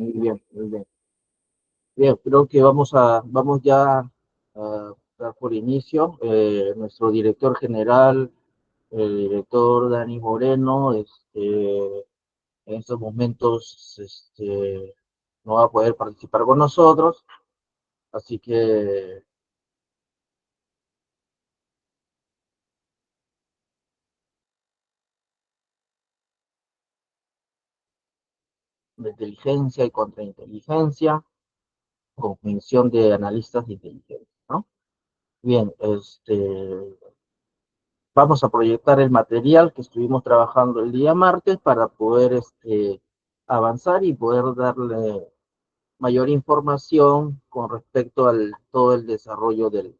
Muy bien, muy bien. Bien, creo que vamos ya a dar por inicio. Nuestro director general, el director Dani Moreno, en estos momentos no va a poder participar con nosotros, así que de inteligencia y contrainteligencia, con mención de analistas de inteligencia, ¿no? Bien, vamos a proyectar el material que estuvimos trabajando el día martes para poder avanzar y poder darle mayor información con respecto al todo el desarrollo de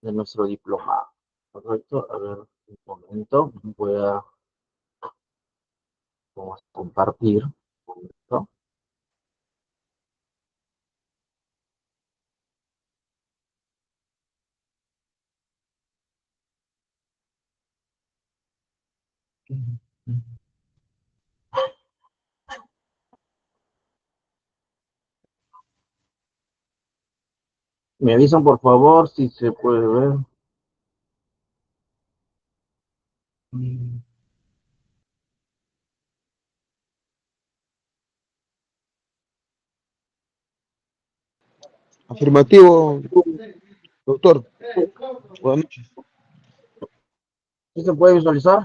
nuestro diplomado. ¿Correcto? A ver, un momento, voy a vamos a compartir. Un momento. Me avisan por favor si se puede ver. Afirmativo, doctor. Buenas noches. ¿Sí se puede visualizar?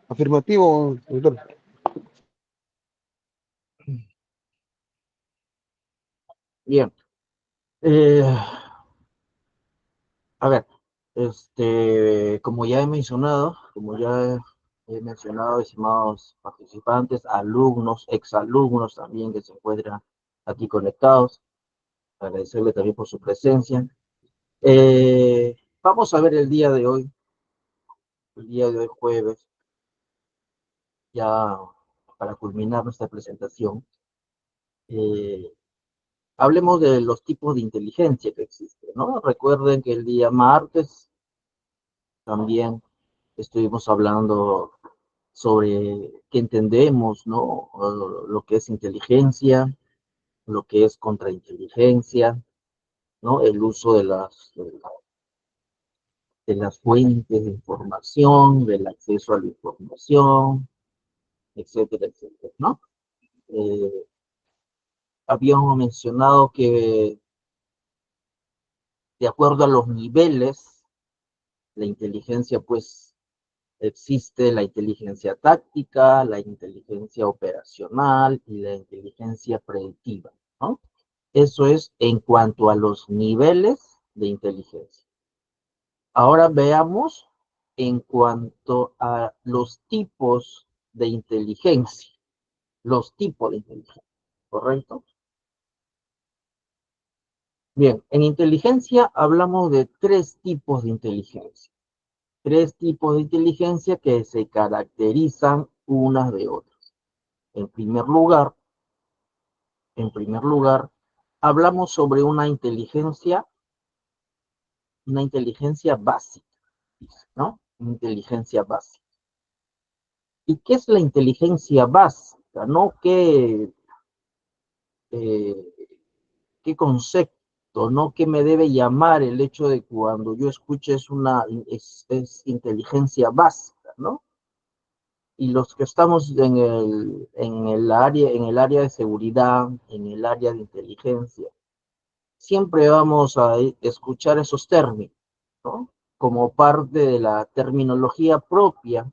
Afirmativo, doctor. Bien. Eh, A ver, como ya he mencionado, estimados participantes, alumnos, exalumnos también que se encuentran aquí conectados, agradecerle también por su presencia. Vamos a ver el día de hoy jueves, ya para culminar nuestra presentación, eh, hablemos de los tipos de inteligencia que existen, ¿no? Recuerden que el día martes también estuvimos hablando sobre qué entendemos, ¿no? Lo que es inteligencia, lo que es contrainteligencia, ¿no? El uso de las fuentes de información, del acceso a la información, etcétera, etcétera, ¿no? Eh, Habíamos mencionado que de acuerdo a los niveles, la inteligencia, pues, existe la inteligencia táctica, la inteligencia operacional y la inteligencia predictiva, ¿no? Eso es en cuanto a los niveles de inteligencia. Ahora veamos en cuanto a los tipos de inteligencia. Los tipos de inteligencia, ¿correcto? Bien, en inteligencia hablamos de tres tipos de inteligencia. Tres tipos de inteligencia que se caracterizan unas de otras. En primer lugar, en primer lugar, hablamos sobre una inteligencia básica, ¿no? Inteligencia básica. ¿Y qué es la inteligencia básica? ¿No? Eh, ¿Qué concepto? ¿No? ¿Qué me debe llamar el hecho de cuando yo escuche es inteligencia básica, ¿no? Y los que estamos en el área de seguridad, en el área de inteligencia, siempre vamos a escuchar esos términos, ¿no? Como parte de la terminología propia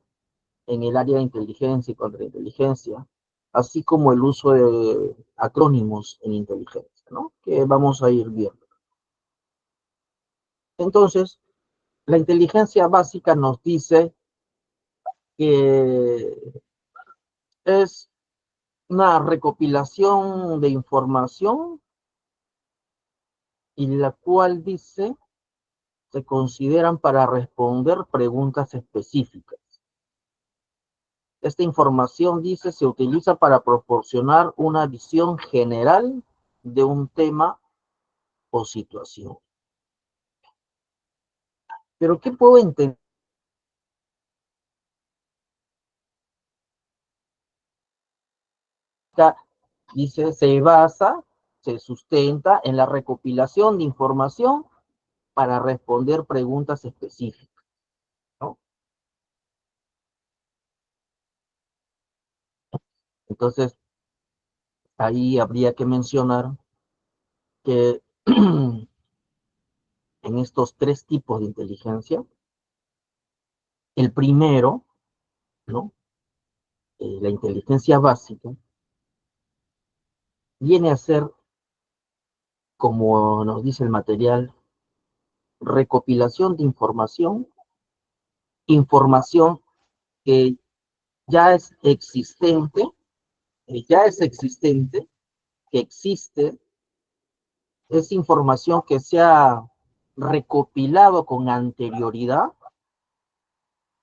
en el área de inteligencia y contrainteligencia, así como el uso de acrónimos en inteligencia, ¿no? Que vamos a ir viendo. Entonces, la inteligencia básica nos dice que es una recopilación de información y la cual dice se consideran para responder preguntas específicas. Esta información, dice, se utiliza para proporcionar una visión general de un tema o situación. Pero ¿qué puedo entender dice, se sustenta en la recopilación de información para responder preguntas específicas, ¿no? Entonces, ahí habría que mencionar que en estos tres tipos de inteligencia, el primero, ¿no? La inteligencia básica, viene a ser, como nos dice el material, recopilación de información que ya es existente, que existe, es información que se ha recopilado con anterioridad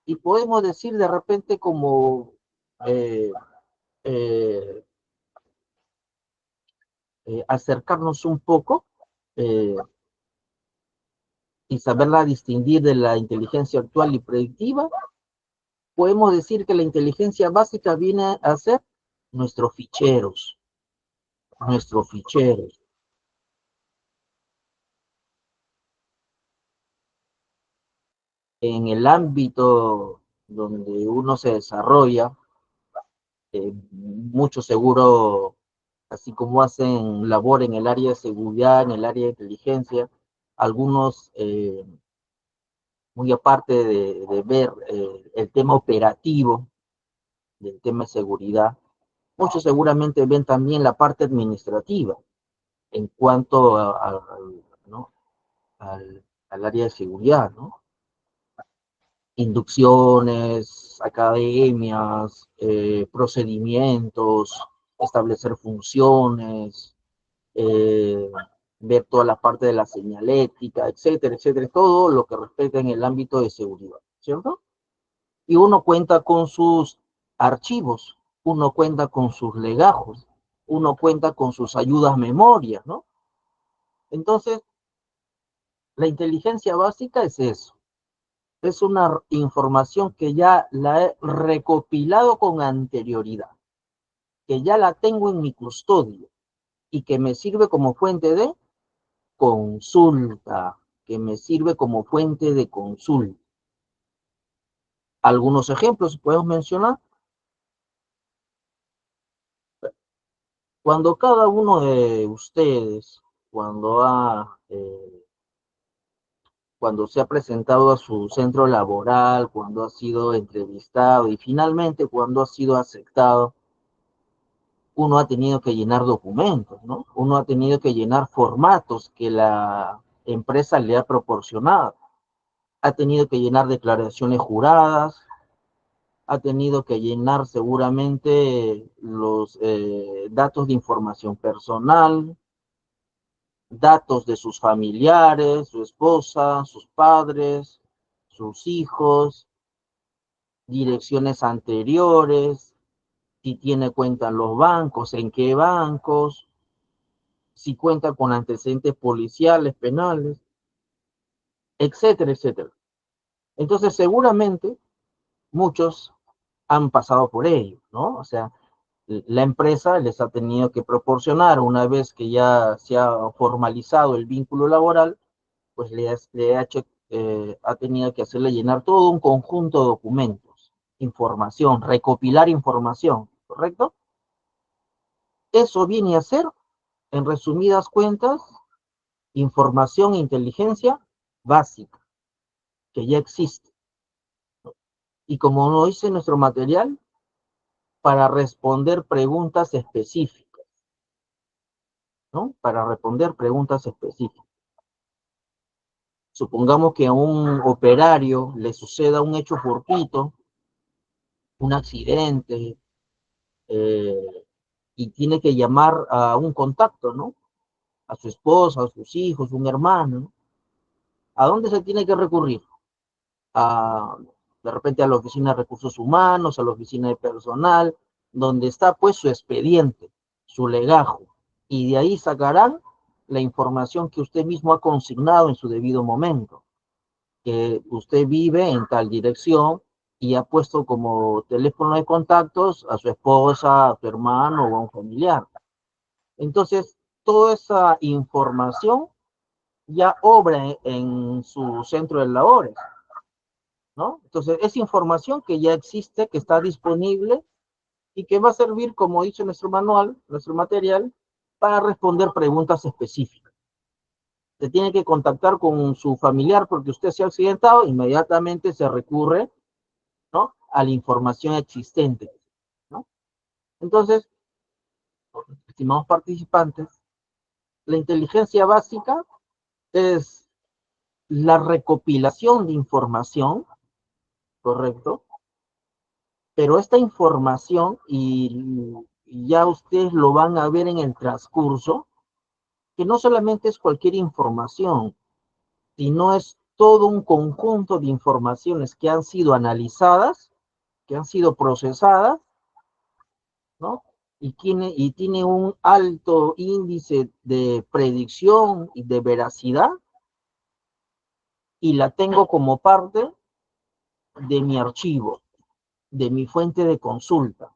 y podemos decir de repente como eh, eh, acercarnos un poco eh, y saberla distinguir de la inteligencia actual y predictiva. Podemos decir que la inteligencia básica viene a ser nuestros ficheros, nuestros ficheros. En el ámbito donde uno se desarrolla, mucho seguro, así como hacen labor en el área de seguridad, en el área de inteligencia, algunos, muy aparte de ver el tema operativo del tema de seguridad, muchos seguramente ven también la parte administrativa en cuanto ¿no? al área de seguridad, ¿no? Inducciones, academias, procedimientos, establecer funciones, eh, ver toda la parte de la señalética, etcétera, etcétera, todo lo que respecta en el ámbito de seguridad, ¿cierto? Y uno cuenta con sus archivos, uno cuenta con sus legajos, uno cuenta con sus ayudas memorias, ¿no? Entonces, la inteligencia básica es eso. Es una información que ya la he recopilado con anterioridad, que ya la tengo en mi custodia y que me sirve como fuente de consulta, que me sirve como fuente de consulta. Algunos ejemplos podemos mencionar. Cuando cada uno de ustedes, cuando cuando se ha presentado a su centro laboral, cuando ha sido entrevistado y finalmente cuando ha sido aceptado, uno ha tenido que llenar documentos, ¿no? Uno ha tenido que llenar formatos que la empresa le ha proporcionado. Ha tenido que llenar declaraciones juradas, ha tenido que llenar seguramente los datos de información personal, datos de sus familiares, su esposa, sus padres, sus hijos, direcciones anteriores, si tiene cuenta en los bancos, en qué bancos, si cuenta con antecedentes policiales, penales, etcétera, etcétera. Entonces, seguramente muchos han pasado por ello, ¿no? O sea, la empresa les ha tenido que proporcionar, una vez que ya se ha formalizado el vínculo laboral, pues ha tenido que hacerle llenar todo un conjunto de documentos, información, recopilar información, ¿correcto? Eso viene a ser, en resumidas cuentas, información e inteligencia básica, que ya existe. Y como nos dice nuestro material, para responder preguntas específicas, ¿no? Para responder preguntas específicas. Supongamos que a un operario le suceda un hecho fortuito, un accidente, y tiene que llamar a un contacto, ¿no? A su esposa, a sus hijos, un hermano, ¿no? ¿A dónde se tiene que recurrir? A, de repente a la oficina de recursos humanos, a la oficina de personal, donde está pues su expediente, su legajo, y de ahí sacarán la información que usted mismo ha consignado en su debido momento, que usted vive en tal dirección, y ha puesto como teléfono de contactos a su esposa, a su hermano o a un familiar. Entonces, toda esa información ya obra en su centro de labores, ¿no? Entonces, es información que ya existe, que está disponible y que va a servir, como dice nuestro manual, nuestro material, para responder preguntas específicas. Se tiene que contactar con su familiar porque usted se ha accidentado, inmediatamente se recurre, ¿no?, a la información existente, ¿no? Entonces, estimados participantes, la inteligencia básica es la recopilación de información, ¿correcto? Pero esta información, y ya ustedes lo van a ver en el transcurso, que no solamente es cualquier información, sino es todo un conjunto de informaciones que han sido analizadas, que han sido procesadas, ¿no? Y tiene un alto índice de predicción y de veracidad, y la tengo como parte de mi archivo, de mi fuente de consulta.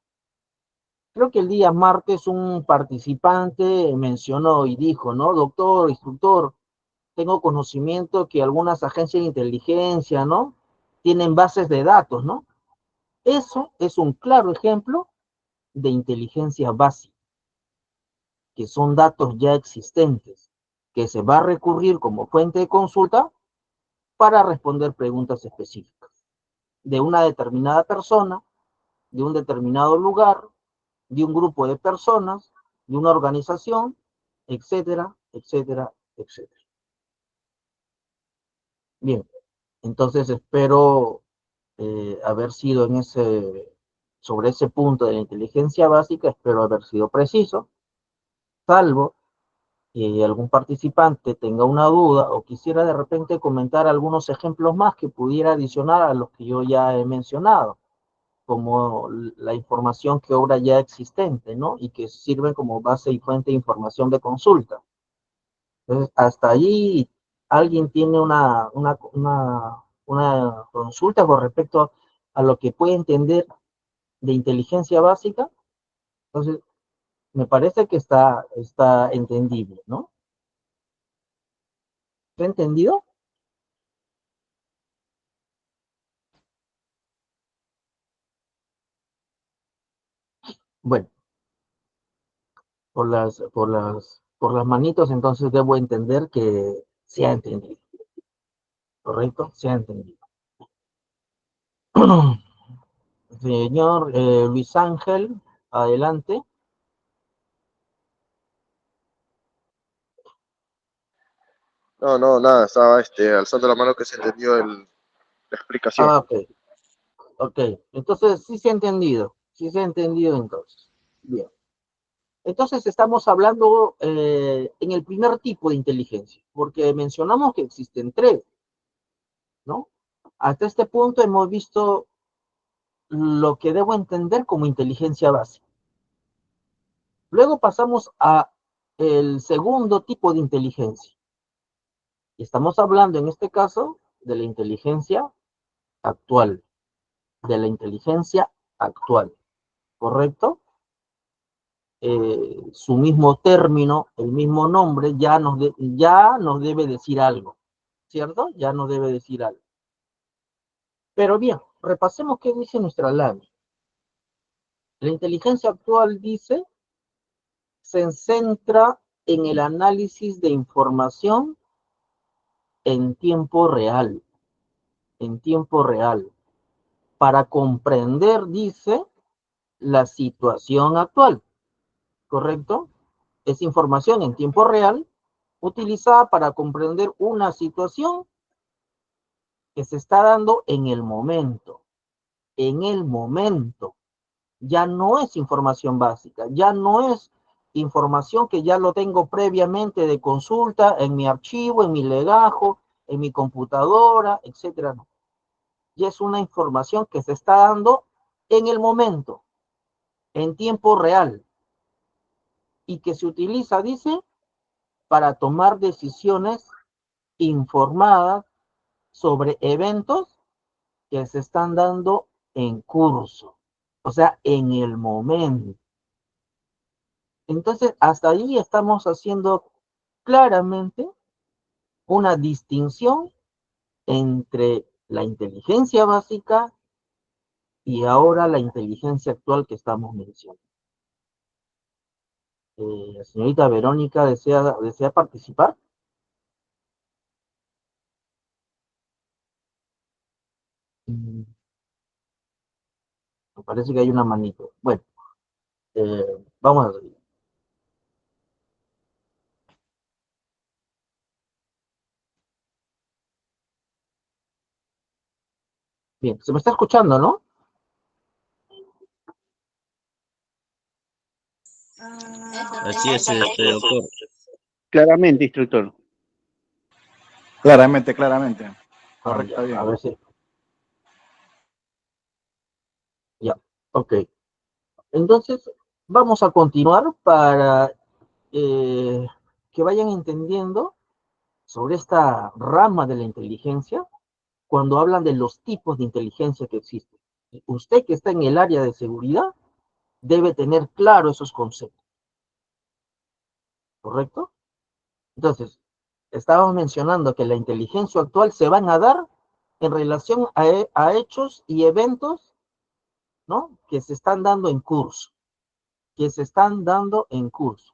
Creo que el día martes un participante mencionó y dijo, ¿no? Doctor, instructor, tengo conocimiento que algunas agencias de inteligencia, ¿no?, tienen bases de datos, ¿no? Eso es un claro ejemplo de inteligencia básica, que son datos ya existentes, que se va a recurrir como fuente de consulta para responder preguntas específicas de una determinada persona, de un determinado lugar, de un grupo de personas, de una organización, etcétera, etcétera, etcétera. Bien, entonces espero haber sido sobre ese punto de la inteligencia básica, espero haber sido preciso, salvo que algún participante tenga una duda o quisiera de repente comentar algunos ejemplos más que pudiera adicionar a los que yo ya he mencionado, como la información que obra ya existente, ¿no? Y que sirve como base y fuente de información de consulta. Entonces, hasta allí, ¿alguien tiene una consulta con respecto a lo que puede entender de inteligencia básica? Entonces, me parece que está entendible, ¿no? ¿Está entendido? Bueno, por las manitos, entonces debo entender que se ha entendido, ¿correcto? Se ha entendido. Señor Luis Ángel, adelante. No, no, nada, estaba alzando la mano que se entendió la explicación. Ok, ok. Entonces sí se ha entendido entonces. Bien. Entonces estamos hablando en el primer tipo de inteligencia, porque mencionamos que existen tres, ¿no? Hasta este punto hemos visto lo que debo entender como inteligencia básica. Luego pasamos a el segundo tipo de inteligencia. Y estamos hablando en este caso de la inteligencia actual, de la inteligencia actual, ¿correcto? Su mismo término, el mismo nombre, ya nos debe decir algo, ¿cierto? Ya nos debe decir algo. Pero bien, repasemos qué dice nuestra LAMI. La inteligencia actual dice, se centra en el análisis de información en tiempo real, para comprender, dice, la situación actual, ¿correcto? Es información en tiempo real utilizada para comprender una situación que se está dando en el momento. En el momento. Ya no es información básica, ya no es información que ya lo tengo previamente de consulta en mi archivo, en mi legajo, en mi computadora, etcétera. No. Ya es una información que se está dando en el momento, en tiempo real, y que se utiliza, dice, para tomar decisiones informadas sobre eventos que se están dando en curso, o sea, en el momento. Entonces, hasta ahí estamos haciendo claramente una distinción entre la inteligencia básica y ahora la inteligencia actual que estamos mencionando. Señorita Verónica, ¿desea participar? Mm, Me parece que hay una manito. Bueno, eh, vamos a seguir. Bien, se me está escuchando, ¿no? Así es, doctor. Claramente, instructor. Claramente, claramente. Ah, Correcto, ya, está bien. a ver si. Ya, ok. Entonces, vamos a continuar para que vayan entendiendo sobre esta rama de la inteligencia cuando hablan de los tipos de inteligencia que existen. Usted que está en el área de seguridad debe tener claro esos conceptos, ¿correcto? Entonces, estábamos mencionando que la inteligencia actual se van a dar en relación a hechos y eventos, ¿no? Que se están dando en curso, que se están dando en curso.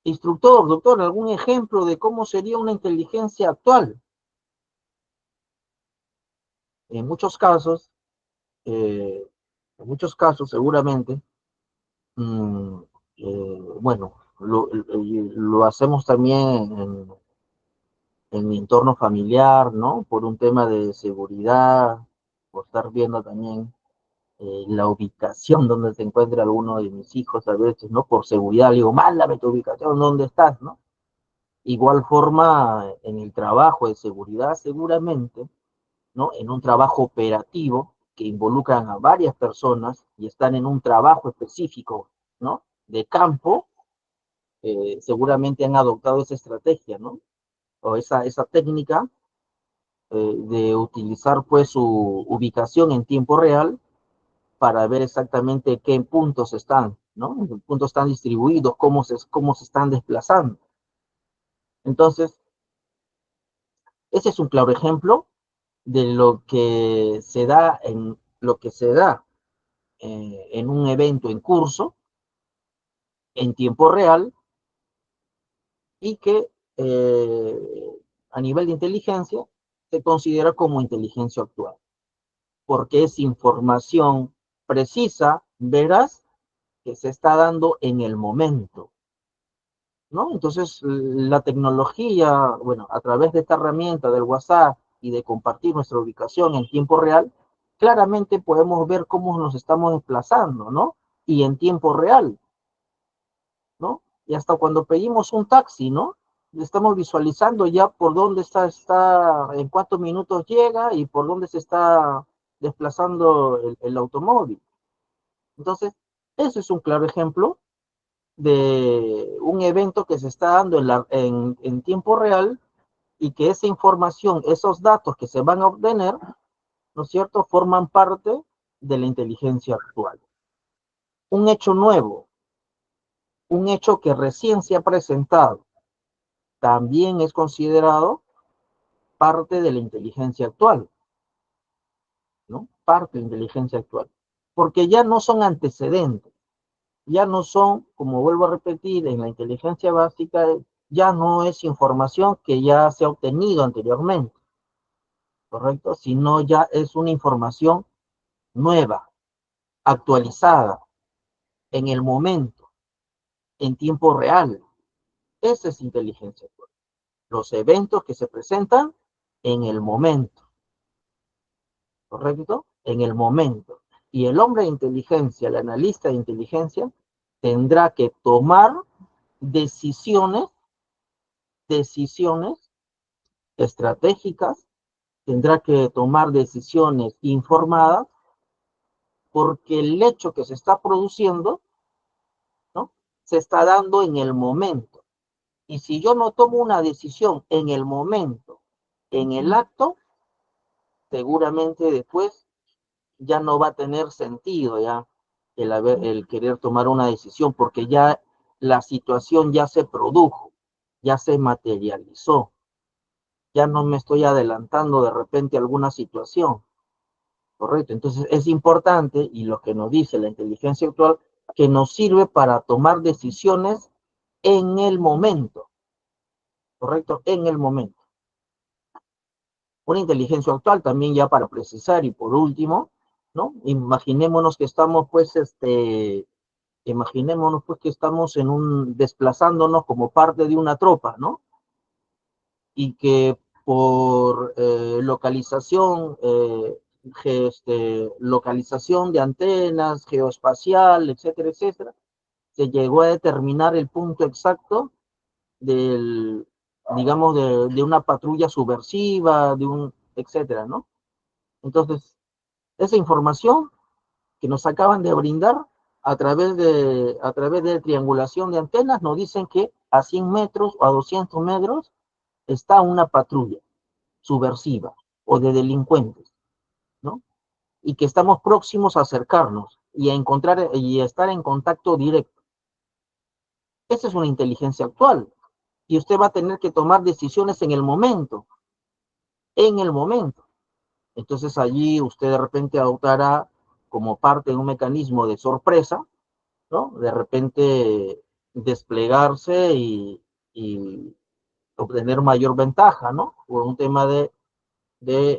Instructor, doctor, ¿algún ejemplo de cómo sería una inteligencia actual? En muchos casos, eh, seguramente, mmm, bueno, lo hacemos también en mi entorno familiar, ¿no? Por un tema de seguridad, por estar viendo también la ubicación donde se encuentra alguno de mis hijos a veces, ¿no? Por seguridad, le digo, mándame tu ubicación, ¿dónde estás, no? Igual forma, en el trabajo de seguridad, seguramente, ¿no? En un trabajo operativo que involucran a varias personas y están en un trabajo específico, ¿no? De campo, seguramente han adoptado esa estrategia, ¿no? O esa técnica de utilizar pues su ubicación en tiempo real para ver exactamente qué puntos están, ¿no? ¿En qué puntos están distribuidos, cómo se están desplazando? Entonces, ese es un claro ejemplo de lo que se da en un evento en curso, en tiempo real, y que a nivel de inteligencia se considera como inteligencia actual, porque es información precisa, veraz, que se está dando en el momento, ¿no? Entonces, la tecnología, bueno, a través de esta herramienta del WhatsApp y de compartir nuestra ubicación en tiempo real, claramente podemos ver cómo nos estamos desplazando, ¿no? Y en tiempo real, ¿no? Y hasta cuando pedimos un taxi, ¿no? Estamos visualizando ya por dónde en cuántos minutos llega y por dónde se está desplazando el automóvil. Entonces, ese es un claro ejemplo de un evento que se está dando en tiempo real y que esa información, esos datos que se van a obtener, ¿no es cierto?, forman parte de la inteligencia actual. Un hecho nuevo, un hecho que recién se ha presentado, también es considerado parte de la inteligencia actual, ¿no? Parte de la inteligencia actual. Porque ya no son antecedentes, ya no son, como vuelvo a repetir, en la inteligencia básica, ya no es información que ya se ha obtenido anteriormente, ¿correcto? Sino ya es una información nueva, actualizada, en el momento, en tiempo real. Esa es inteligencia actual. Los eventos que se presentan en el momento, ¿correcto? En el momento. Y el hombre de inteligencia, el analista de inteligencia, tendrá que tomar decisiones estratégicas, tendrá que tomar decisiones informadas, porque el hecho que se está produciendo, ¿no? Se está dando en el momento. Y si yo no tomo una decisión en el momento, en el acto, seguramente después ya no va a tener sentido ya el querer tomar una decisión, porque ya la situación ya se produjo, ya se materializó, ya no me estoy adelantando de repente a alguna situación, ¿correcto? Entonces es importante, y lo que nos dice la inteligencia actual, que nos sirve para tomar decisiones en el momento, ¿correcto? En el momento. Una inteligencia actual también ya para precisar, y por último, ¿no? Imaginémonos que estamos pues imaginémonos pues que estamos desplazándonos como parte de una tropa, ¿no? Y que por localización, localización de antenas, geoespacial, etcétera, etcétera, se llegó a determinar el punto exacto del, digamos, de una patrulla subversiva, etcétera, ¿no? Entonces, esa información que nos acaban de brindar a través de triangulación de antenas, nos dicen que a 100 metros o a 200 metros está una patrulla subversiva o de delincuentes, ¿no? Y que estamos próximos a acercarnos y a encontrar y a estar en contacto directo. Esa es una inteligencia actual. Y usted va a tener que tomar decisiones en el momento, en el momento. Entonces allí usted de repente adoptará como parte de un mecanismo de sorpresa, ¿no? De repente desplegarse y obtener mayor ventaja, ¿no? Por un tema de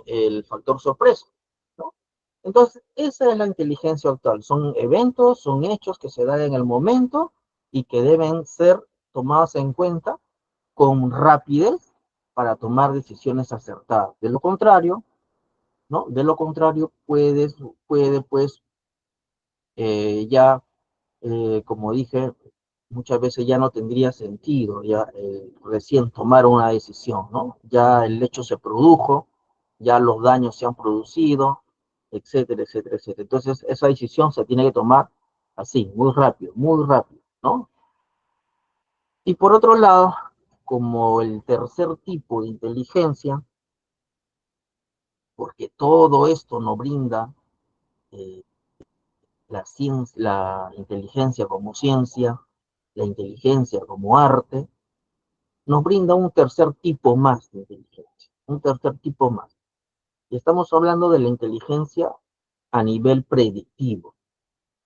el factor sorpresa, ¿no? Entonces, esa es la inteligencia actual. Son eventos, son hechos que se dan en el momento y que deben ser tomados en cuenta con rapidez para tomar decisiones acertadas. De lo contrario, ¿no? De lo contrario, puede pues, ya como dije, muchas veces ya no tendría sentido ya recién tomar una decisión, ¿no? Ya el hecho se produjo, ya los daños se han producido, etcétera, etcétera, etcétera. Entonces, esa decisión se tiene que tomar así, muy rápido, ¿no? Y por otro lado, como el tercer tipo de inteligencia, porque todo esto nos brinda eh, la inteligencia como ciencia, la inteligencia como arte, nos brinda un tercer tipo más de inteligencia, un tercer tipo más. Y estamos hablando de la inteligencia a nivel predictivo,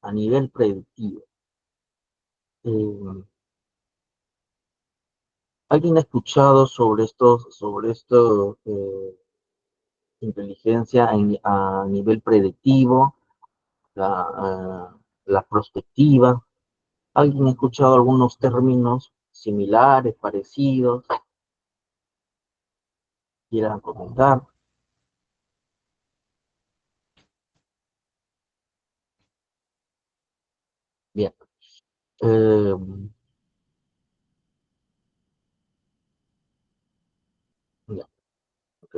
a nivel predictivo. Eh, ¿Alguien ha escuchado sobre esto, inteligencia a nivel predictivo, la prospectiva? ¿Alguien ha escuchado algunos términos similares, parecidos? ¿Quieran comentar? Bien. Eh, ya, ok.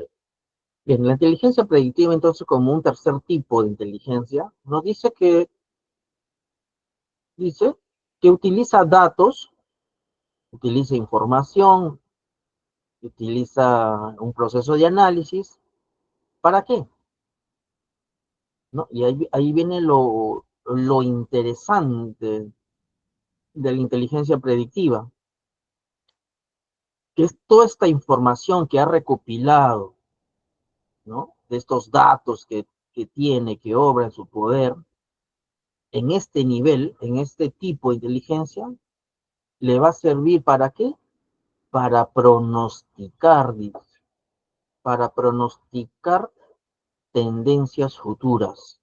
Bien, la inteligencia predictiva, entonces, como un tercer tipo de inteligencia, nos dice que utiliza datos, utiliza información, utiliza un proceso de análisis. ¿Para qué? ¿No? Y ahí viene lo interesante de la inteligencia predictiva, que es toda esta información que ha recopilado, ¿no? De estos datos que tiene, que obra en su poder, en este nivel, en este tipo de inteligencia, le va a servir ¿para qué? Para pronosticar, para pronosticar tendencias futuras.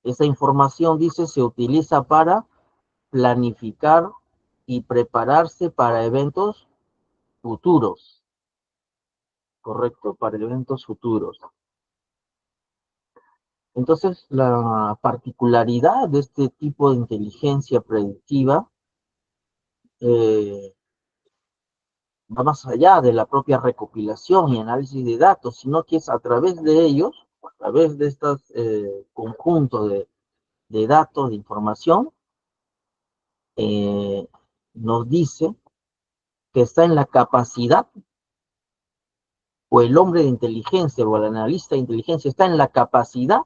Esa información, dice, se utiliza para planificar y prepararse para eventos futuros, ¿correcto? Para eventos futuros. Entonces, la particularidad de este tipo de inteligencia predictiva eh, va más allá de la propia recopilación y análisis de datos, sino que es a través de ellos, a través de estos conjuntos de datos, de información, eh, nos dice que está en la capacidad o el hombre de inteligencia o el analista de inteligencia está en la capacidad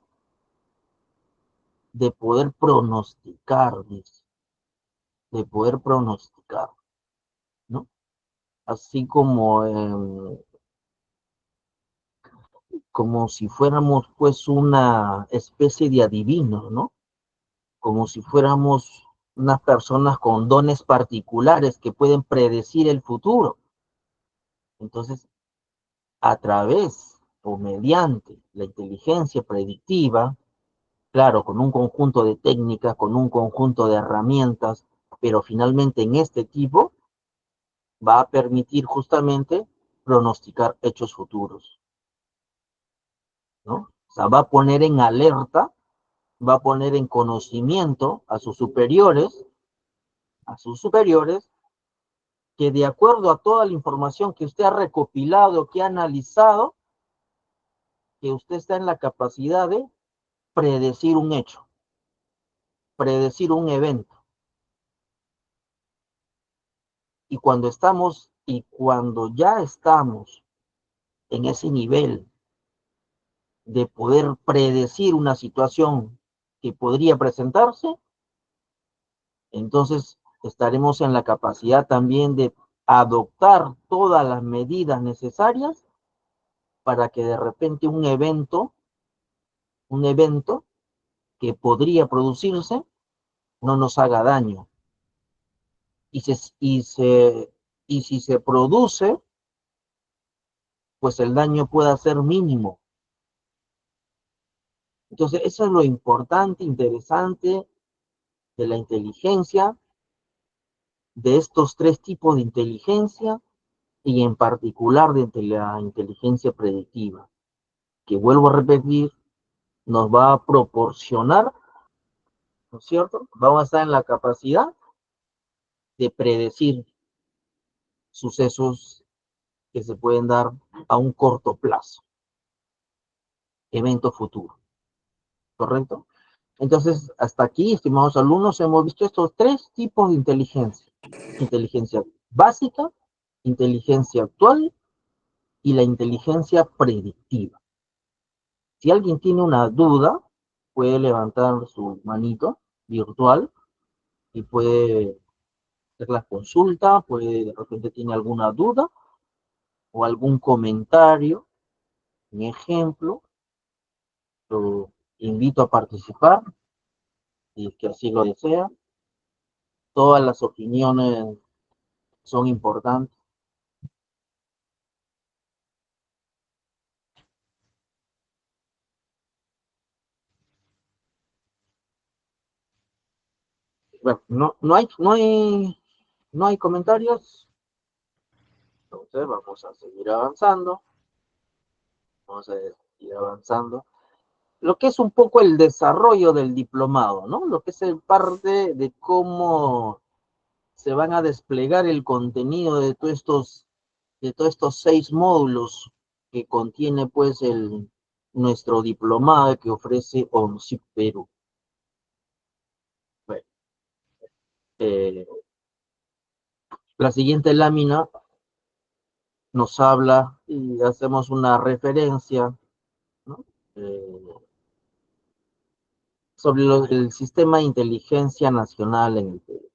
de poder pronosticar, dice, de poder pronosticar, ¿no? Así como si fuéramos pues una especie de adivinos, ¿no? Como si fuéramos unas personas con dones particulares que pueden predecir el futuro. Entonces, a través o mediante la inteligencia predictiva, claro, con un conjunto de técnicas, con un conjunto de herramientas, pero finalmente en este tipo va a permitir justamente pronosticar hechos futuros, ¿no? O sea, va a poner en alerta, va a poner en conocimiento a sus superiores, que de acuerdo a toda la información que usted ha recopilado, que ha analizado, que usted está en la capacidad de predecir un hecho, predecir un evento. Y cuando ya estamos en ese nivel de poder predecir una situación que podría presentarse, entonces estaremos en la capacidad también de adoptar todas las medidas necesarias para que de repente un evento que podría producirse no nos haga daño. Y, y si se produce, pues el daño pueda ser mínimo. Entonces, eso es lo importante, interesante de la inteligencia, de estos tres tipos de inteligencia, y en particular de la inteligencia predictiva, que vuelvo a repetir, nos va a proporcionar, ¿no es cierto? Vamos a estar en la capacidad de predecir sucesos que se pueden dar a un corto plazo, evento futuro, ¿correcto? Entonces, hasta aquí, estimados alumnos, hemos visto estos tres tipos de inteligencia. Inteligencia básica, inteligencia actual y la inteligencia predictiva. Si alguien tiene una duda, puede levantar su manito virtual y puede hacer la consulta, de repente tiene alguna duda o algún comentario, un ejemplo, lo invito a participar, si es que así lo desea. Todas las opiniones son importantes. Bueno, no hay comentarios. Entonces vamos a seguir avanzando. Vamos a seguir avanzando. Lo que es un poco el desarrollo del diplomado, ¿no? Lo que es el parte de cómo se van a desplegar el contenido de todos estos 6 módulos que contiene pues nuestro diplomado que ofrece ONCIP Perú. Bueno, la siguiente lámina nos habla y hacemos una referencia, ¿no? Sobre el sistema de inteligencia nacional en el Perú.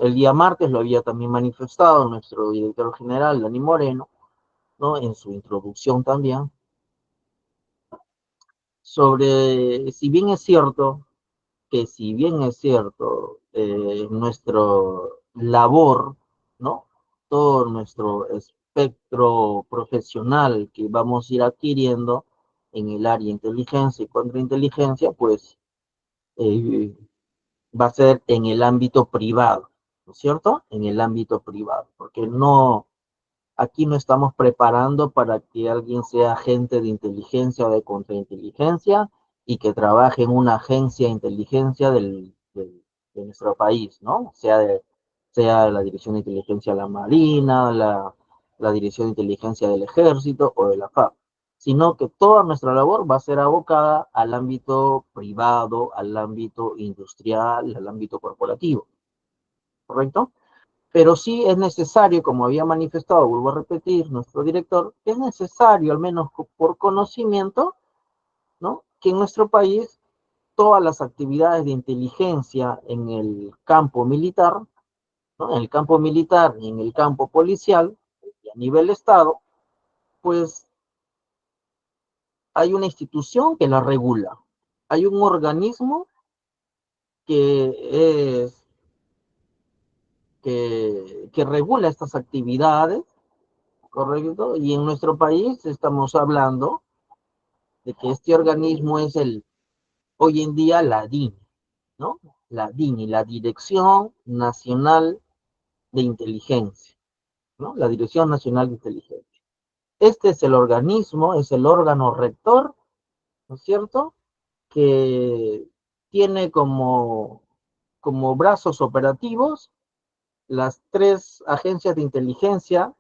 El día martes lo había también manifestado nuestro director general, Dani Moreno, ¿no? En su introducción también, sobre, si bien es cierto, nuestro labor, ¿no? Todo nuestro espectro profesional que vamos a ir adquiriendo en el área de inteligencia y contrainteligencia, pues va a ser en el ámbito privado, ¿no es cierto? En el ámbito privado, porque aquí no estamos preparando para que alguien sea agente de inteligencia o de contrainteligencia y que trabaje en una agencia de inteligencia de nuestro país, ¿no? Sea la Dirección de Inteligencia de la Marina, la Dirección de Inteligencia del Ejército o de la FARC, sino que toda nuestra labor va a ser abocada al ámbito privado, al ámbito industrial, al ámbito corporativo, ¿correcto? Pero sí es necesario, como había manifestado, vuelvo a repetir, nuestro director, es necesario, al menos por conocimiento, ¿no? Que en nuestro país todas las actividades de inteligencia en el campo militar, ¿no? En el campo militar y en el campo policial, y a nivel Estado, pues hay una institución que la regula. Hay un organismo que es que regula estas actividades, ¿correcto? Y en nuestro país estamos hablando de que este organismo es hoy en día la DINI, ¿no? La DINI, la Dirección Nacional de Inteligencia, ¿no? La Dirección Nacional de Inteligencia. Este es el organismo, es el órgano rector, ¿no es cierto? Que tiene como brazos operativos las tres agencias de inteligencia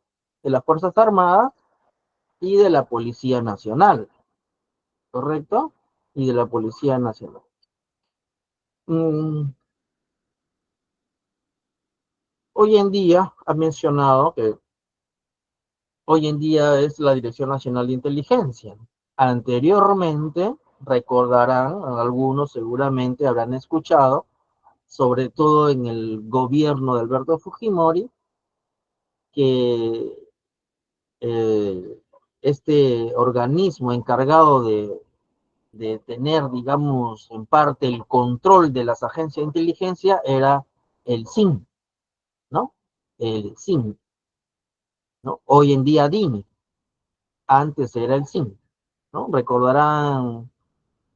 de las Fuerzas Armadas y de la Policía Nacional, ¿correcto? Y de la Policía Nacional. Hoy en día ha mencionado que hoy en día es la Dirección Nacional de Inteligencia. Anteriormente, recordarán, algunos seguramente habrán escuchado, sobre todo en el gobierno de Alberto Fujimori, que este organismo encargado de tener, digamos, en parte el control de las agencias de inteligencia era el SIN, ¿no? El SIN, ¿no? Hoy en día DINI, antes era el SIN, ¿no? Recordarán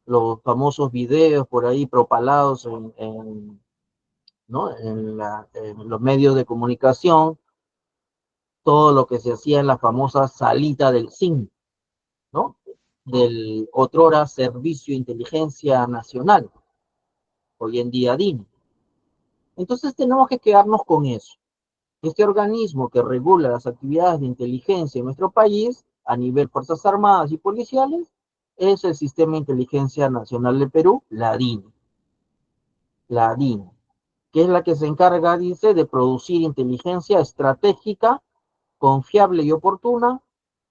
los famosos videos por ahí propalados ¿no? En los medios de comunicación, todo lo que se hacía en la famosa salita del SIN, ¿no? Del otrora Servicio de Inteligencia Nacional, hoy en día DINI. Entonces tenemos que quedarnos con eso. Este organismo que regula las actividades de inteligencia en nuestro país, a nivel Fuerzas Armadas y policiales, es el Sistema de Inteligencia Nacional de Perú, la DINI. La DINI, que es la que se encarga, dice, de producir inteligencia estratégica, confiable y oportuna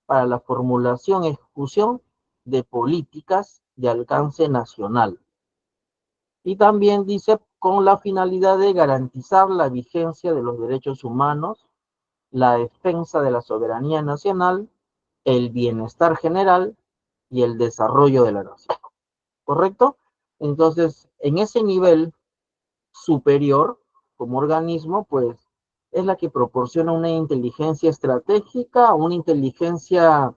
para la formulación y ejecución de políticas de alcance nacional. Y también dice, con la finalidad de garantizar la vigencia de los derechos humanos, la defensa de la soberanía nacional, el bienestar general y el desarrollo de la nación. ¿Correcto? Entonces, en ese nivel superior, como organismo, pues es la que proporciona una inteligencia estratégica, una inteligencia,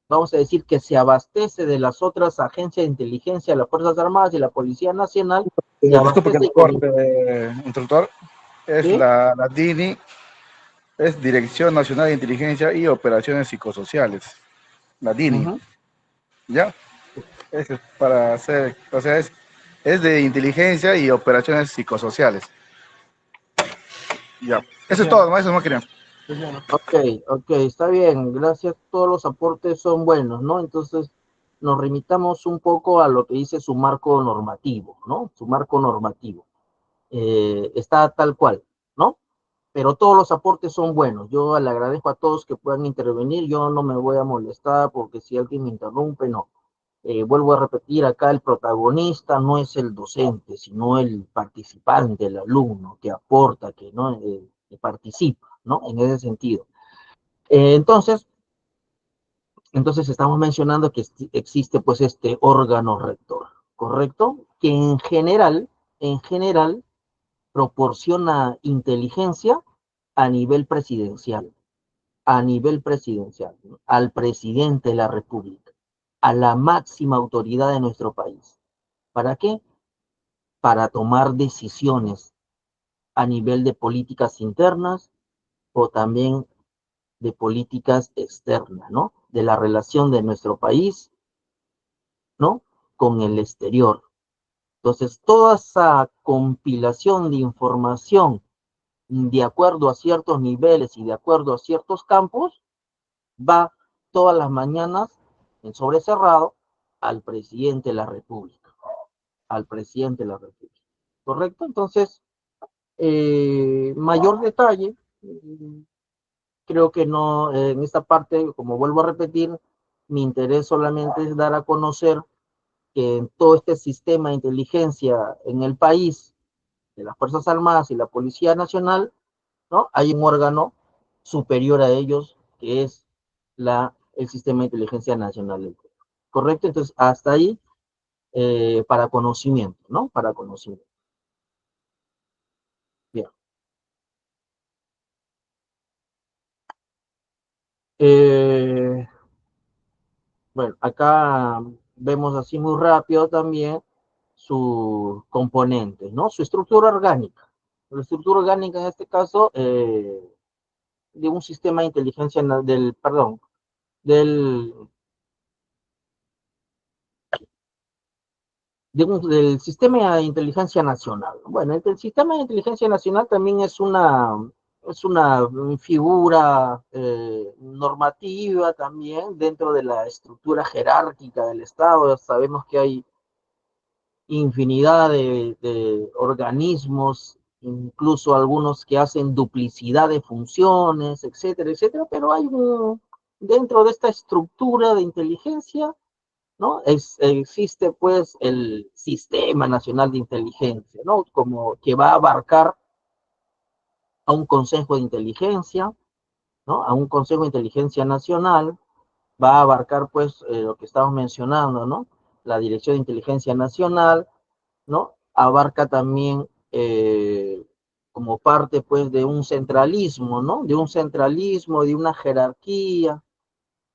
vamos a decir, que se abastece de las otras agencias de inteligencia, las Fuerzas Armadas y la Policía Nacional, se Disculpe que abastece lo con... corte, instructor. Es ¿Sí? la DINI, es Dirección Nacional de Inteligencia y Operaciones Psicosociales. La DINI, Uh-huh. ¿ya? Es para hacer, o sea, es de inteligencia y operaciones psicosociales. Ya. Eso es todo, ¿no? Eso es más que Ok, ok, está bien, gracias, todos los aportes son buenos, ¿no? Entonces nos remitamos un poco a lo que dice su marco normativo, ¿no? Su marco normativo. Está tal cual, ¿no? Pero todos los aportes son buenos. Yo le agradezco a todos que puedan intervenir, yo no me voy a molestar porque si alguien me interrumpe, no. Vuelvo a repetir, acá el protagonista no es el docente, sino el participante, el alumno, que aporta, que, ¿no? Que participa, ¿no? En ese sentido. Entonces estamos mencionando que existe pues este órgano rector, ¿correcto? Que en general proporciona inteligencia a nivel presidencial, ¿no? Al presidente de la República, a la máxima autoridad de nuestro país. ¿Para qué? Para tomar decisiones a nivel de políticas internas o también de políticas externas, ¿no? De la relación de nuestro país, ¿no? Con el exterior. Entonces, toda esa compilación de información de acuerdo a ciertos niveles y de acuerdo a ciertos campos, va todas las mañanas en sobrecerrado al presidente de la República, al presidente de la República. ¿Correcto? Entonces, Mayor detalle, creo que no, en esta parte, como vuelvo a repetir, mi interés solamente es dar a conocer que en todo este sistema de inteligencia en el país, de las Fuerzas Armadas y la Policía Nacional, ¿no? Hay un órgano superior a ellos, que es el Sistema de Inteligencia Nacional. ¿Correcto? Entonces, hasta ahí, para conocimiento, ¿no? Para conocimiento. Bien. Bueno, acá vemos así muy rápido también sus componentes, ¿no? Su estructura orgánica. La estructura orgánica en este caso de un sistema de inteligencia del, del sistema de inteligencia nacional. Bueno, el sistema de inteligencia nacional también es una figura normativa también dentro de la estructura jerárquica del Estado. Sabemos que hay infinidad de organismos, incluso algunos que hacen duplicidad de funciones, etcétera, etcétera, pero hay dentro de esta estructura de inteligencia, ¿no? Existe pues el Sistema Nacional de Inteligencia, ¿no? Como que va a abarcar a un Consejo de Inteligencia, ¿no? A un Consejo de Inteligencia Nacional, va a abarcar pues lo que estamos mencionando, ¿no? La Dirección de Inteligencia Nacional, ¿no? Abarca también como parte pues de un centralismo, ¿no? De un centralismo, de una jerarquía,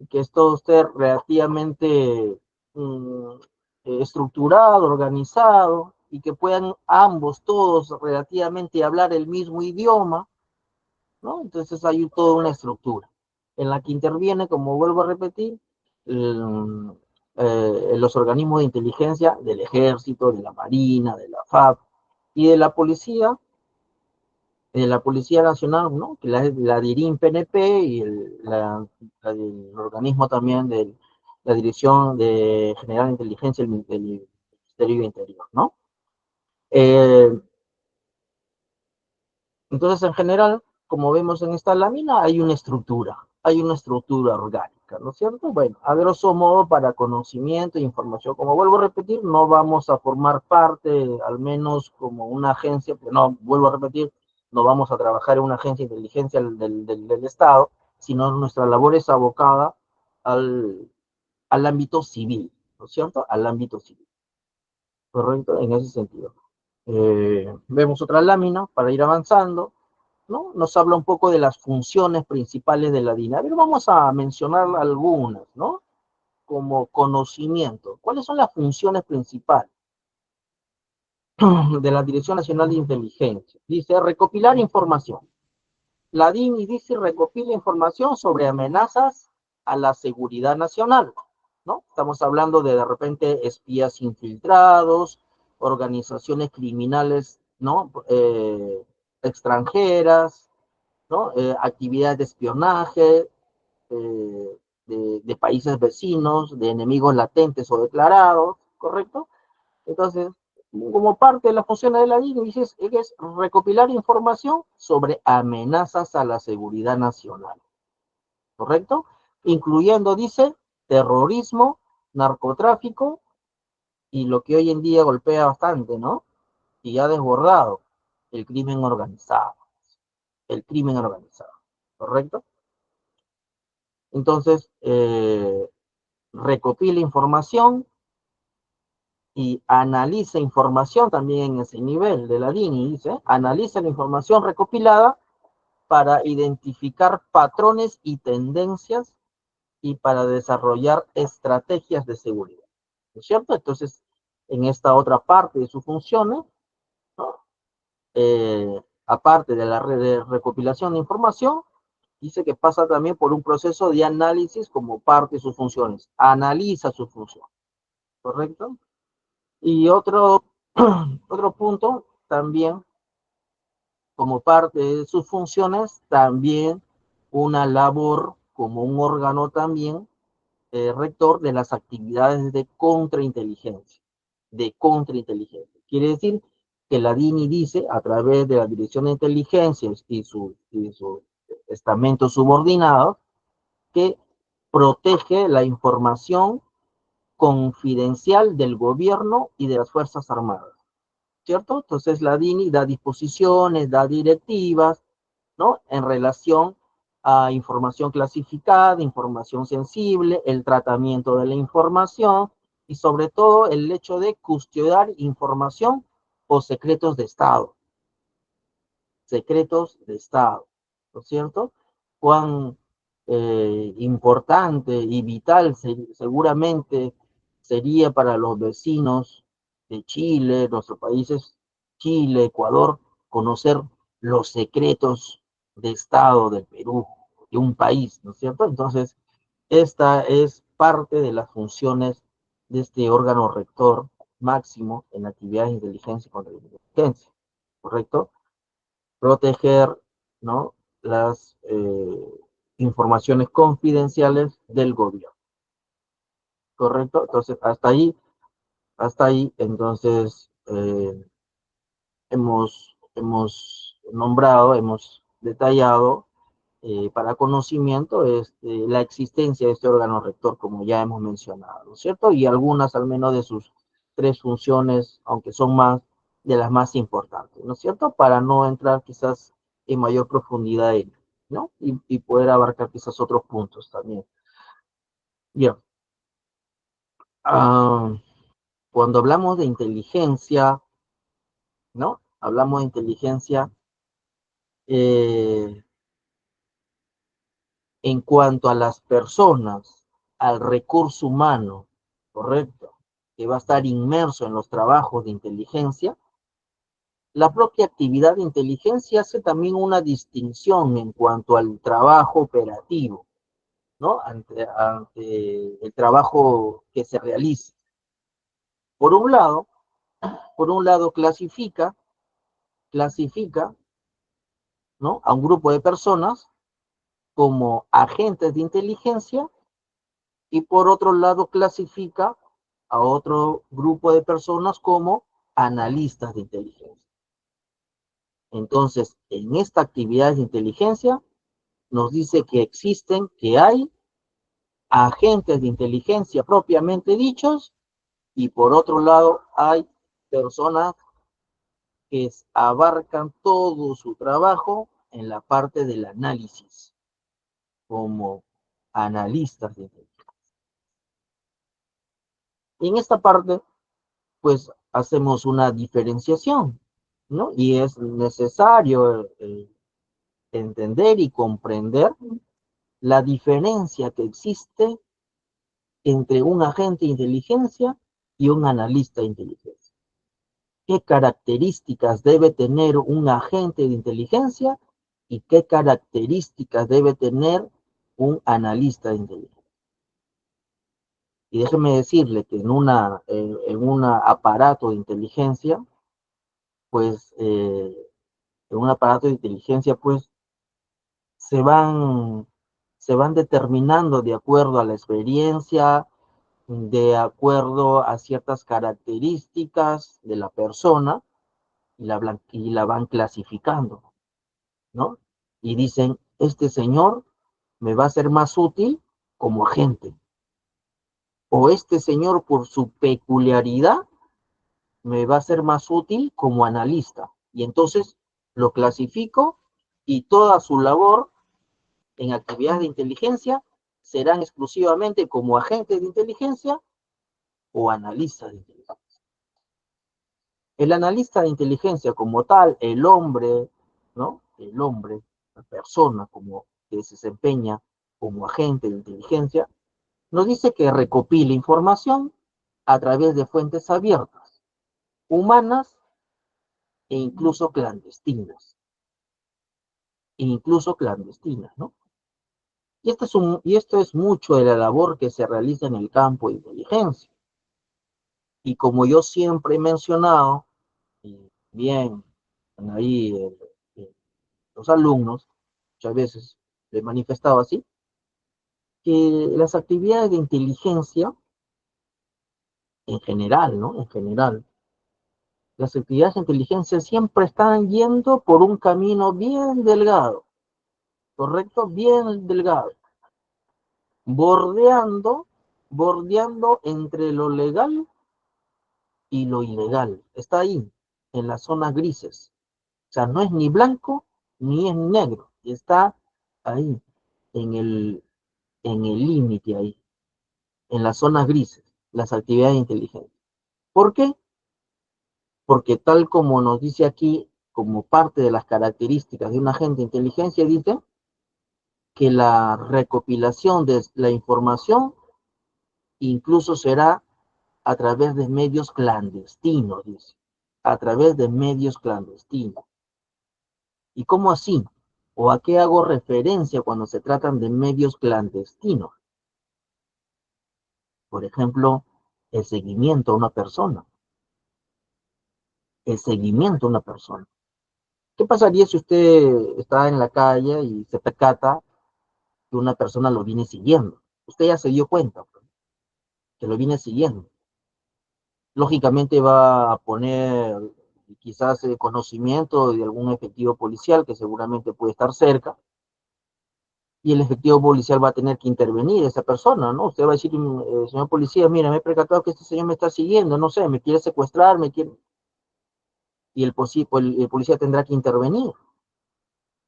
que es todo usted relativamente estructurado, organizado, y que puedan ambos, todos relativamente hablar el mismo idioma, ¿no? Entonces hay toda una estructura en la que interviene, como vuelvo a repetir, los organismos de inteligencia del ejército, de la marina, de la FAB y de la Policía Nacional, ¿no? Que la DIRIN PNP y el organismo también de la Dirección General de Inteligencia del Ministerio de Interior, ¿no? Eh, Entonces, en general, como vemos en esta lámina, hay una estructura orgánica, ¿no es cierto? Bueno, a grosso modo, para conocimiento e información, como vuelvo a repetir, no vamos a formar parte, al menos como una agencia, pues no, vuelvo a repetir, no vamos a trabajar en una agencia de inteligencia del Estado, sino nuestra labor es abocada al, al ámbito civil, ¿no es cierto? Al ámbito civil, ¿correcto? En ese sentido. Vemos otra lámina para ir avanzando, ¿no? Nos habla un poco de las funciones principales de la DIN. A ver, vamos a mencionar algunas, ¿no? Como conocimiento. ¿Cuáles son las funciones principales de la Dirección Nacional de Inteligencia? Dice, recopilar información. La DIN dice, recopila información sobre amenazas a la seguridad nacional, ¿no? Estamos hablando de repente espías infiltrados, organizaciones criminales, ¿no? Extranjeras, ¿no? Actividades de espionaje de países vecinos, de enemigos latentes o declarados, ¿correcto? Entonces, como parte de las funciones de la DIN, dices, es recopilar información sobre amenazas a la seguridad nacional, ¿correcto? Incluyendo, dice, terrorismo, narcotráfico y lo que hoy en día golpea bastante, ¿no? Y ha desbordado el crimen organizado, ¿correcto? Entonces, recopila información y analiza información también en ese nivel de la DINI, dice, analiza la información recopilada para identificar patrones y tendencias y para desarrollar estrategias de seguridad, ¿no es cierto? Entonces, en esta otra parte de sus funciones, ¿no? Aparte de la red de recopilación de información, dice que pasa también por un proceso de análisis como parte de sus funciones. Analiza sus funciones, ¿correcto? Y otro punto también, como parte de sus funciones, también una labor como un órgano también rector de las actividades de contrainteligencia. Quiere decir que la DINI dice, a través de la Dirección de Inteligencia y su estamento subordinado, que protege la información confidencial del gobierno y de las Fuerzas Armadas, ¿cierto? Entonces la DINI da disposiciones, da directivas, ¿no? En relación a información clasificada, información sensible, el tratamiento de la información y sobre todo el hecho de custodiar información o secretos de Estado, ¿no es cierto? Cuán importante y vital seguramente sería para los vecinos de Chile, nuestros países, Chile, Ecuador, conocer los secretos de Estado del Perú, de un país, ¿no es cierto? Entonces, esta es parte de las funciones de este órgano rector máximo en actividades de inteligencia y contrainteligencia, ¿correcto? Proteger, ¿no? Las informaciones confidenciales del gobierno, ¿correcto? Entonces, hasta ahí, entonces, hemos nombrado, hemos detallado para conocimiento la existencia de este órgano rector, como ya hemos mencionado, ¿no es cierto? Y algunas al menos de sus 3 funciones, aunque son más de las más importantes, ¿no es cierto? Para no entrar quizás en mayor profundidad en, ¿no? Y poder abarcar quizás otros puntos también. Bien. Ah, cuando hablamos de inteligencia, ¿no? Hablamos de inteligencia eh, en cuanto a las personas, al recurso humano, correcto, que va a estar inmerso en los trabajos de inteligencia, la propia actividad de inteligencia hace también una distinción en cuanto al trabajo operativo, ¿no? Ante el trabajo que se realiza. Por un lado, clasifica, ¿no? A un grupo de personas como agentes de inteligencia y por otro lado clasifica a otro grupo de personas como analistas de inteligencia. Entonces, en esta actividad de inteligencia nos dice que hay agentes de inteligencia propiamente dichos y por otro lado hay personas que abarcan todo su trabajo en la parte del análisis como analistas de inteligencia. Y en esta parte pues hacemos una diferenciación, ¿no? Y es necesario entender y comprender la diferencia que existe entre un agente de inteligencia y un analista de inteligencia. ¿Qué características debe tener un agente de inteligencia y qué características debe tener un analista de inteligencia? Y déjeme decirle que en un aparato de inteligencia, pues en un aparato de inteligencia, pues se van, se van determinando de acuerdo a la experiencia, de acuerdo a ciertas características de la persona y la van clasificando, ¿no? Y dicen, este señor me va a ser más útil como agente, o este señor por su peculiaridad me va a ser más útil como analista. Y entonces lo clasifico y toda su labor en actividades de inteligencia serán exclusivamente como agentes de inteligencia o analistas de inteligencia. El analista de inteligencia como tal, el hombre, ¿no? El hombre, la persona como que se desempeña como agente de inteligencia, nos dice que recopila información a través de fuentes abiertas, humanas e incluso clandestinas, ¿no? Y esto es mucho de la labor que se realiza en el campo de inteligencia. Y como yo siempre he mencionado, y bien ahí los alumnos, muchas veces les manifestaba así, que las actividades de inteligencia, en general, ¿no? En general, Las actividades de inteligencia siempre están yendo por un camino bien delgado, ¿correcto? Bien delgado, bordeando entre lo legal y lo ilegal. Está ahí, en las zonas grises. O sea, no es ni blanco ni es negro. Está ahí, en el límite ahí, en las zonas grises, las actividades de inteligencia. ¿Por qué? Porque tal como nos dice aquí, como parte de las características de un agente de inteligencia, dice que la recopilación de la información incluso será a través de medios clandestinos, dice, a través de medios clandestinos. ¿Y cómo así? ¿O a qué hago referencia cuando se tratan de medios clandestinos? Por ejemplo, el seguimiento a una persona. El seguimiento a una persona. ¿Qué pasaría si usted está en la calle y se percata que una persona lo viene siguiendo? Usted ya se dio cuenta que lo viene siguiendo. Lógicamente va a poner quizás conocimiento de algún efectivo policial que seguramente puede estar cerca, y el efectivo policial va a tener que intervenir esa persona, ¿no? Usted va a decir, señor policía, mira, me he percatado que este señor me está siguiendo, no sé, me quiere secuestrar, me quiere... Y el policía tendrá que intervenir,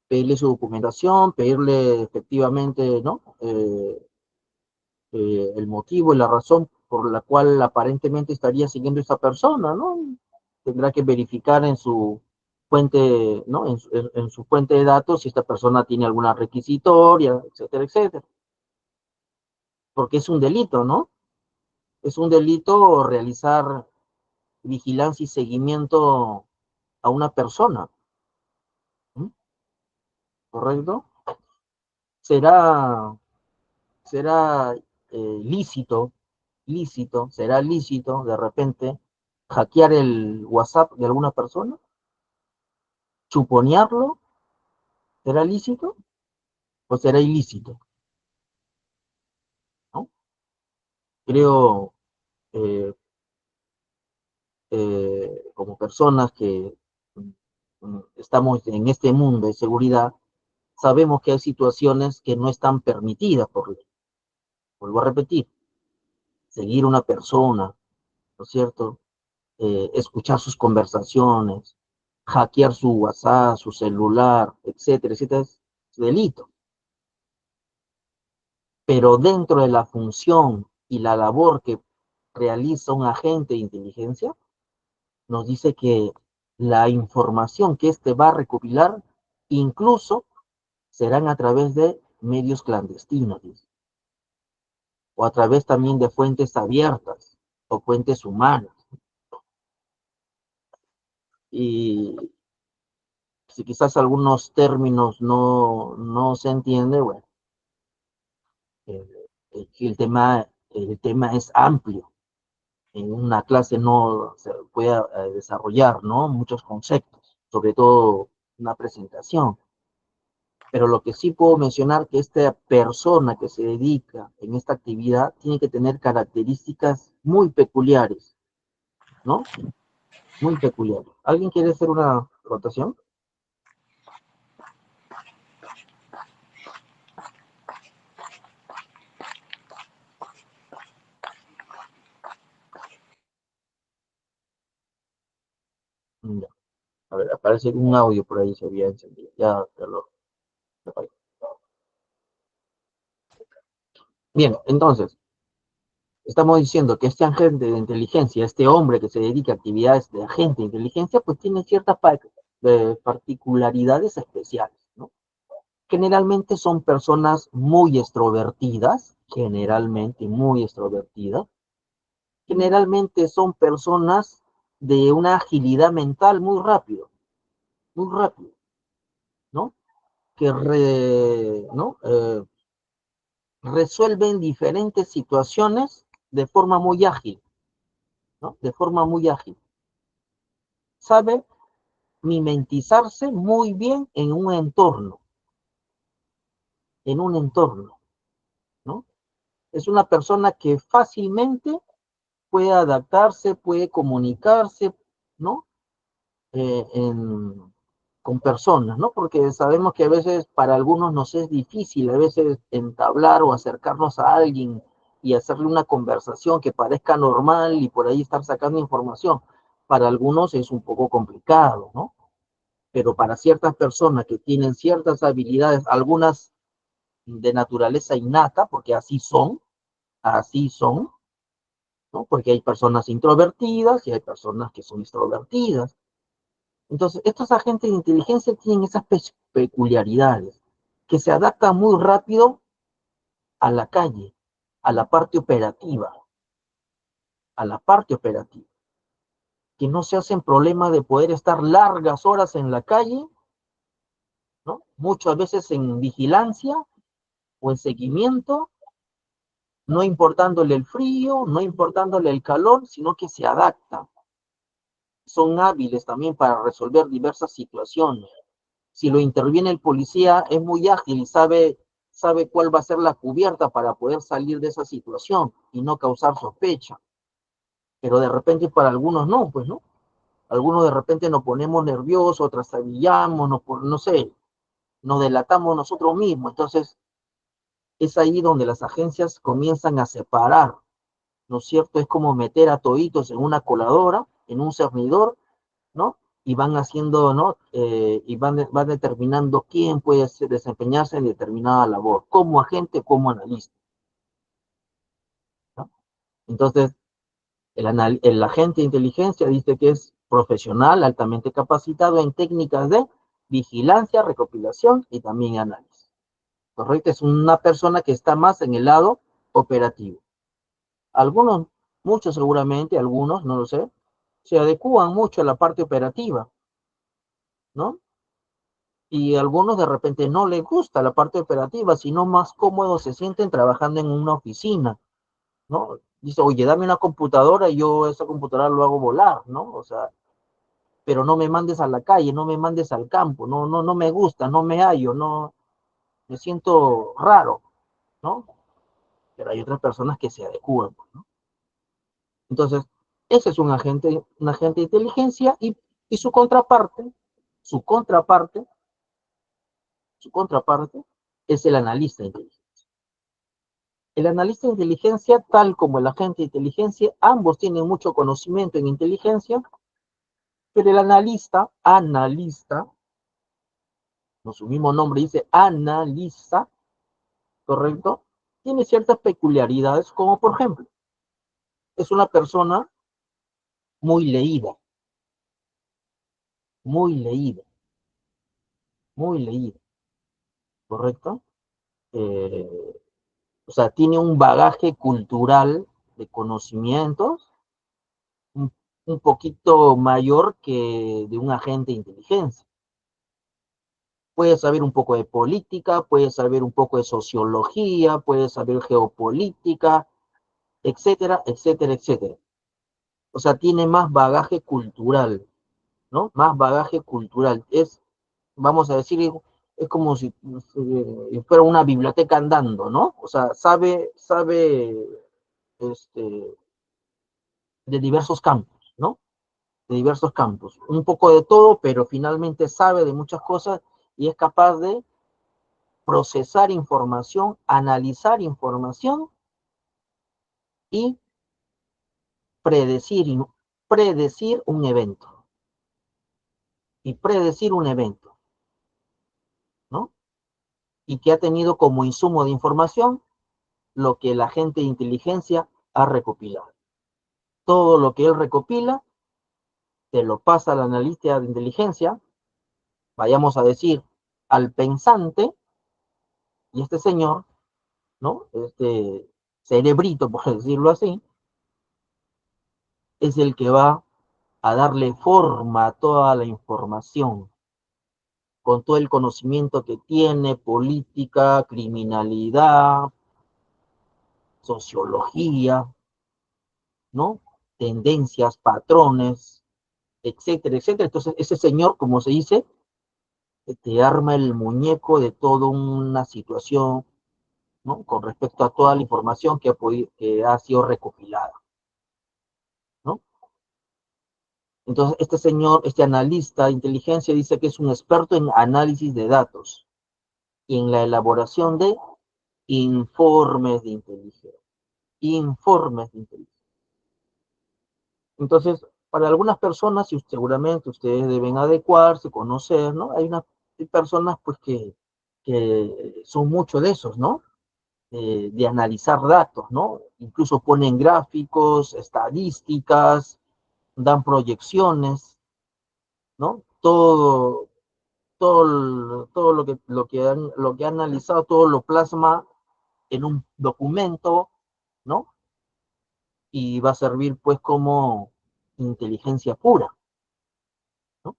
pedirle su documentación, pedirle efectivamente, ¿no? El motivo y la razón por la cual aparentemente estaría siguiendo a esta persona, ¿no? Tendrá que verificar en su fuente, ¿no? En su fuente de datos si esta persona tiene alguna requisitoria, etcétera, etcétera. Porque es un delito, ¿no? Es un delito realizar vigilancia y seguimiento a una persona, ¿sí? ¿Correcto? Será, será será lícito de repente hackear el WhatsApp de alguna persona, chuponearlo, ¿será lícito o será ilícito? ¿No? Creo, eh, como personas que estamos en este mundo de seguridad, sabemos que hay situaciones que no están permitidas por ley. Vuelvo a repetir, seguir una persona, ¿no es cierto? Escuchar sus conversaciones, hackear su WhatsApp, su celular, etcétera, etcétera, es delito. Pero dentro de la función y la labor que realiza un agente de inteligencia, nos dice que la información que éste va a recopilar incluso serán a través de medios clandestinos, dice, o a través también de fuentes abiertas o fuentes humanas. Y si quizás algunos términos no se entienden, bueno, el tema es amplio. En una clase no se puede desarrollar, ¿no? Muchos conceptos, sobre todo una presentación. Pero lo que sí puedo mencionar que esta persona que se dedica en esta actividad tiene que tener características muy peculiares, ¿no? Muy peculiares. ¿Alguien quiere hacer una votación? Ya. A ver, aparece un audio por ahí, se había encendido. Ya lo apagué. Bien, entonces, estamos diciendo que este agente de inteligencia, este hombre que se dedica a actividades de agente de inteligencia, pues tiene ciertas particularidades especiales, ¿no? Generalmente son personas muy extrovertidas, generalmente son personas de una agilidad mental muy rápido, ¿no? ¿No? Resuelven diferentes situaciones de forma muy ágil, ¿no? De forma muy ágil. Sabe mimetizarse muy bien en un entorno, ¿no? Es una persona que fácilmente puede adaptarse, puede comunicarse, ¿no? con personas, ¿no? Porque sabemos que a veces para algunos nos es difícil, a veces entablar o acercarnos a alguien y hacerle una conversación que parezca normal y por ahí estar sacando información. Para algunos es un poco complicado, ¿no? Pero para ciertas personas que tienen ciertas habilidades, algunas de naturaleza innata, porque así son, ¿no? Porque hay personas introvertidas y hay personas que son extrovertidas. Entonces, estos agentes de inteligencia tienen esas peculiaridades que se adaptan muy rápido a la calle, a la parte operativa, a la parte operativa, que no se hacen problema de poder estar largas horas en la calle, ¿no? Muchas veces en vigilancia o en seguimiento, no importándole el frío, no importándole el calor, sino que se adaptan. Son hábiles también para resolver diversas situaciones. Si lo interviene el policía, es muy ágil y sabe cuál va a ser la cubierta para poder salir de esa situación y no causar sospecha. Pero de repente para algunos no, pues no. Algunos de repente nos ponemos nerviosos, trastabillamos, no sé, nos delatamos nosotros mismos. Entonces es ahí donde las agencias comienzan a separar, ¿no es cierto? Es como meter a toditos en una coladora, en un cernidor, ¿no? Y van haciendo, ¿no? Y van determinando quién puede desempeñarse en determinada labor, como agente, como analista, ¿no? Entonces, el agente de inteligencia dice que es profesional, altamente capacitado en técnicas de vigilancia, recopilación y también análisis. ¿Correcto? Es una persona que está más en el lado operativo. Algunos, muchos seguramente, algunos, no lo sé, se adecúan mucho a la parte operativa, ¿no? Y a algunos de repente no les gusta la parte operativa, sino más cómodos se sienten trabajando en una oficina, ¿no? Dice, oye, dame una computadora y yo esa computadora lo hago volar, ¿no? O sea, pero no me mandes a la calle, no me mandes al campo, no me gusta, no me hallo, no, me siento raro, ¿no? Pero hay otras personas que se adecúan, ¿no? Entonces, ese es un agente de inteligencia y su contraparte, su contraparte es el analista de inteligencia. El analista de inteligencia, tal como el agente de inteligencia, ambos tienen mucho conocimiento en inteligencia, pero el analista, con su mismo nombre dice analiza, ¿correcto? Tiene ciertas peculiaridades, como por ejemplo, es una persona muy leída, muy leída, muy leída, ¿correcto? Eh, o sea, tiene un bagaje cultural de conocimientos un, un poquito mayor que de un agente de inteligencia. Puede saber un poco de política, puede saber un poco de sociología, puede saber geopolítica, etcétera, etcétera, etcétera. O sea, tiene más bagaje cultural, ¿no? Más bagaje cultural. Vamos a decir, es como si fuera una biblioteca andando, ¿no? O sea, sabe este, de diversos campos, ¿no? De diversos campos. Un poco de todo, pero finalmente sabe de muchas cosas y es capaz de procesar información, analizar información y predecir, predecir un evento. Y predecir un evento, ¿no? Y que ha tenido como insumo de información lo que el agente de inteligencia ha recopilado. Todo lo que él recopila, te lo pasa al analista de inteligencia, vayamos a decir, al pensante, y este señor, ¿no? Este cerebrito, por decirlo así, es el que va a darle forma a toda la información, con todo el conocimiento que tiene, política, criminalidad, sociología, ¿no? Tendencias, patrones, etcétera, etcétera. Entonces, ese señor, como se dice, te arma el muñeco de toda una situación, ¿no? Con respecto a toda la información que ha sido recopilada, ¿no? Entonces, este señor, este analista de inteligencia dice que es un experto en análisis de datos y en la elaboración de informes de inteligencia. Informes de inteligencia. Entonces, para algunas personas, y seguramente ustedes deben adecuarse, conocer, ¿no? Hay personas pues que son mucho de esos, ¿no? De analizar datos, ¿no? Incluso ponen gráficos, estadísticas, dan proyecciones, ¿no? Todo lo que ha analizado, todo lo plasma en un documento, ¿no? Y va a servir pues como inteligencia pura, ¿no?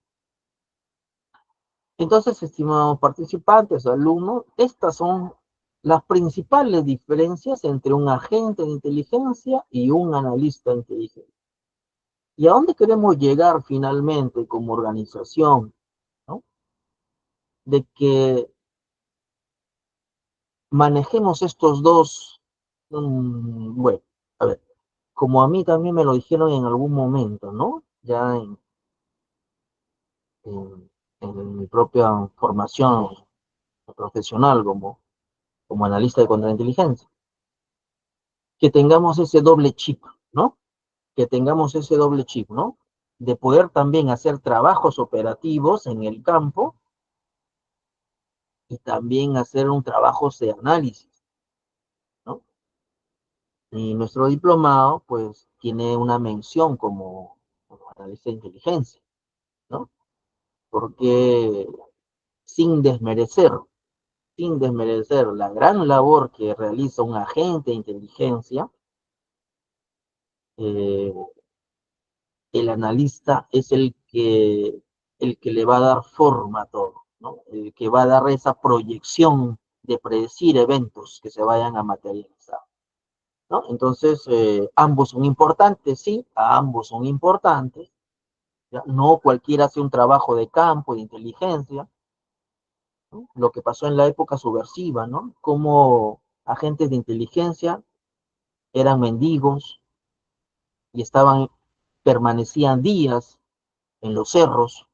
Entonces, estimados participantes, alumnos, estas son las principales diferencias entre un agente de inteligencia y un analista de inteligencia. ¿Y a dónde queremos llegar finalmente como organización? ¿No? De que manejemos estos dos, bueno, a ver, como a mí también me lo dijeron en algún momento, ¿no? Ya en mi propia formación profesional como analista de contrainteligencia, que tengamos ese doble chip, ¿no? Que tengamos ese doble chip, ¿no? De poder también hacer trabajos operativos en el campo y también hacer un trabajo de análisis, ¿no? Y nuestro diplomado, pues, tiene una mención como analista de inteligencia, ¿no? Porque sin desmerecer, sin desmerecer la gran labor que realiza un agente de inteligencia, eh, el analista es el que le va a dar forma a todo, ¿no? El que va a dar esa proyección de predecir eventos que se vayan a materializar, ¿no? Entonces, ambos son importantes, sí, ambos son importantes, ¿ya? No cualquiera hace un trabajo de campo, de inteligencia, ¿no? Lo que pasó en la época subversiva, ¿no? Como agentes de inteligencia eran mendigos y permanecían días en los cerros,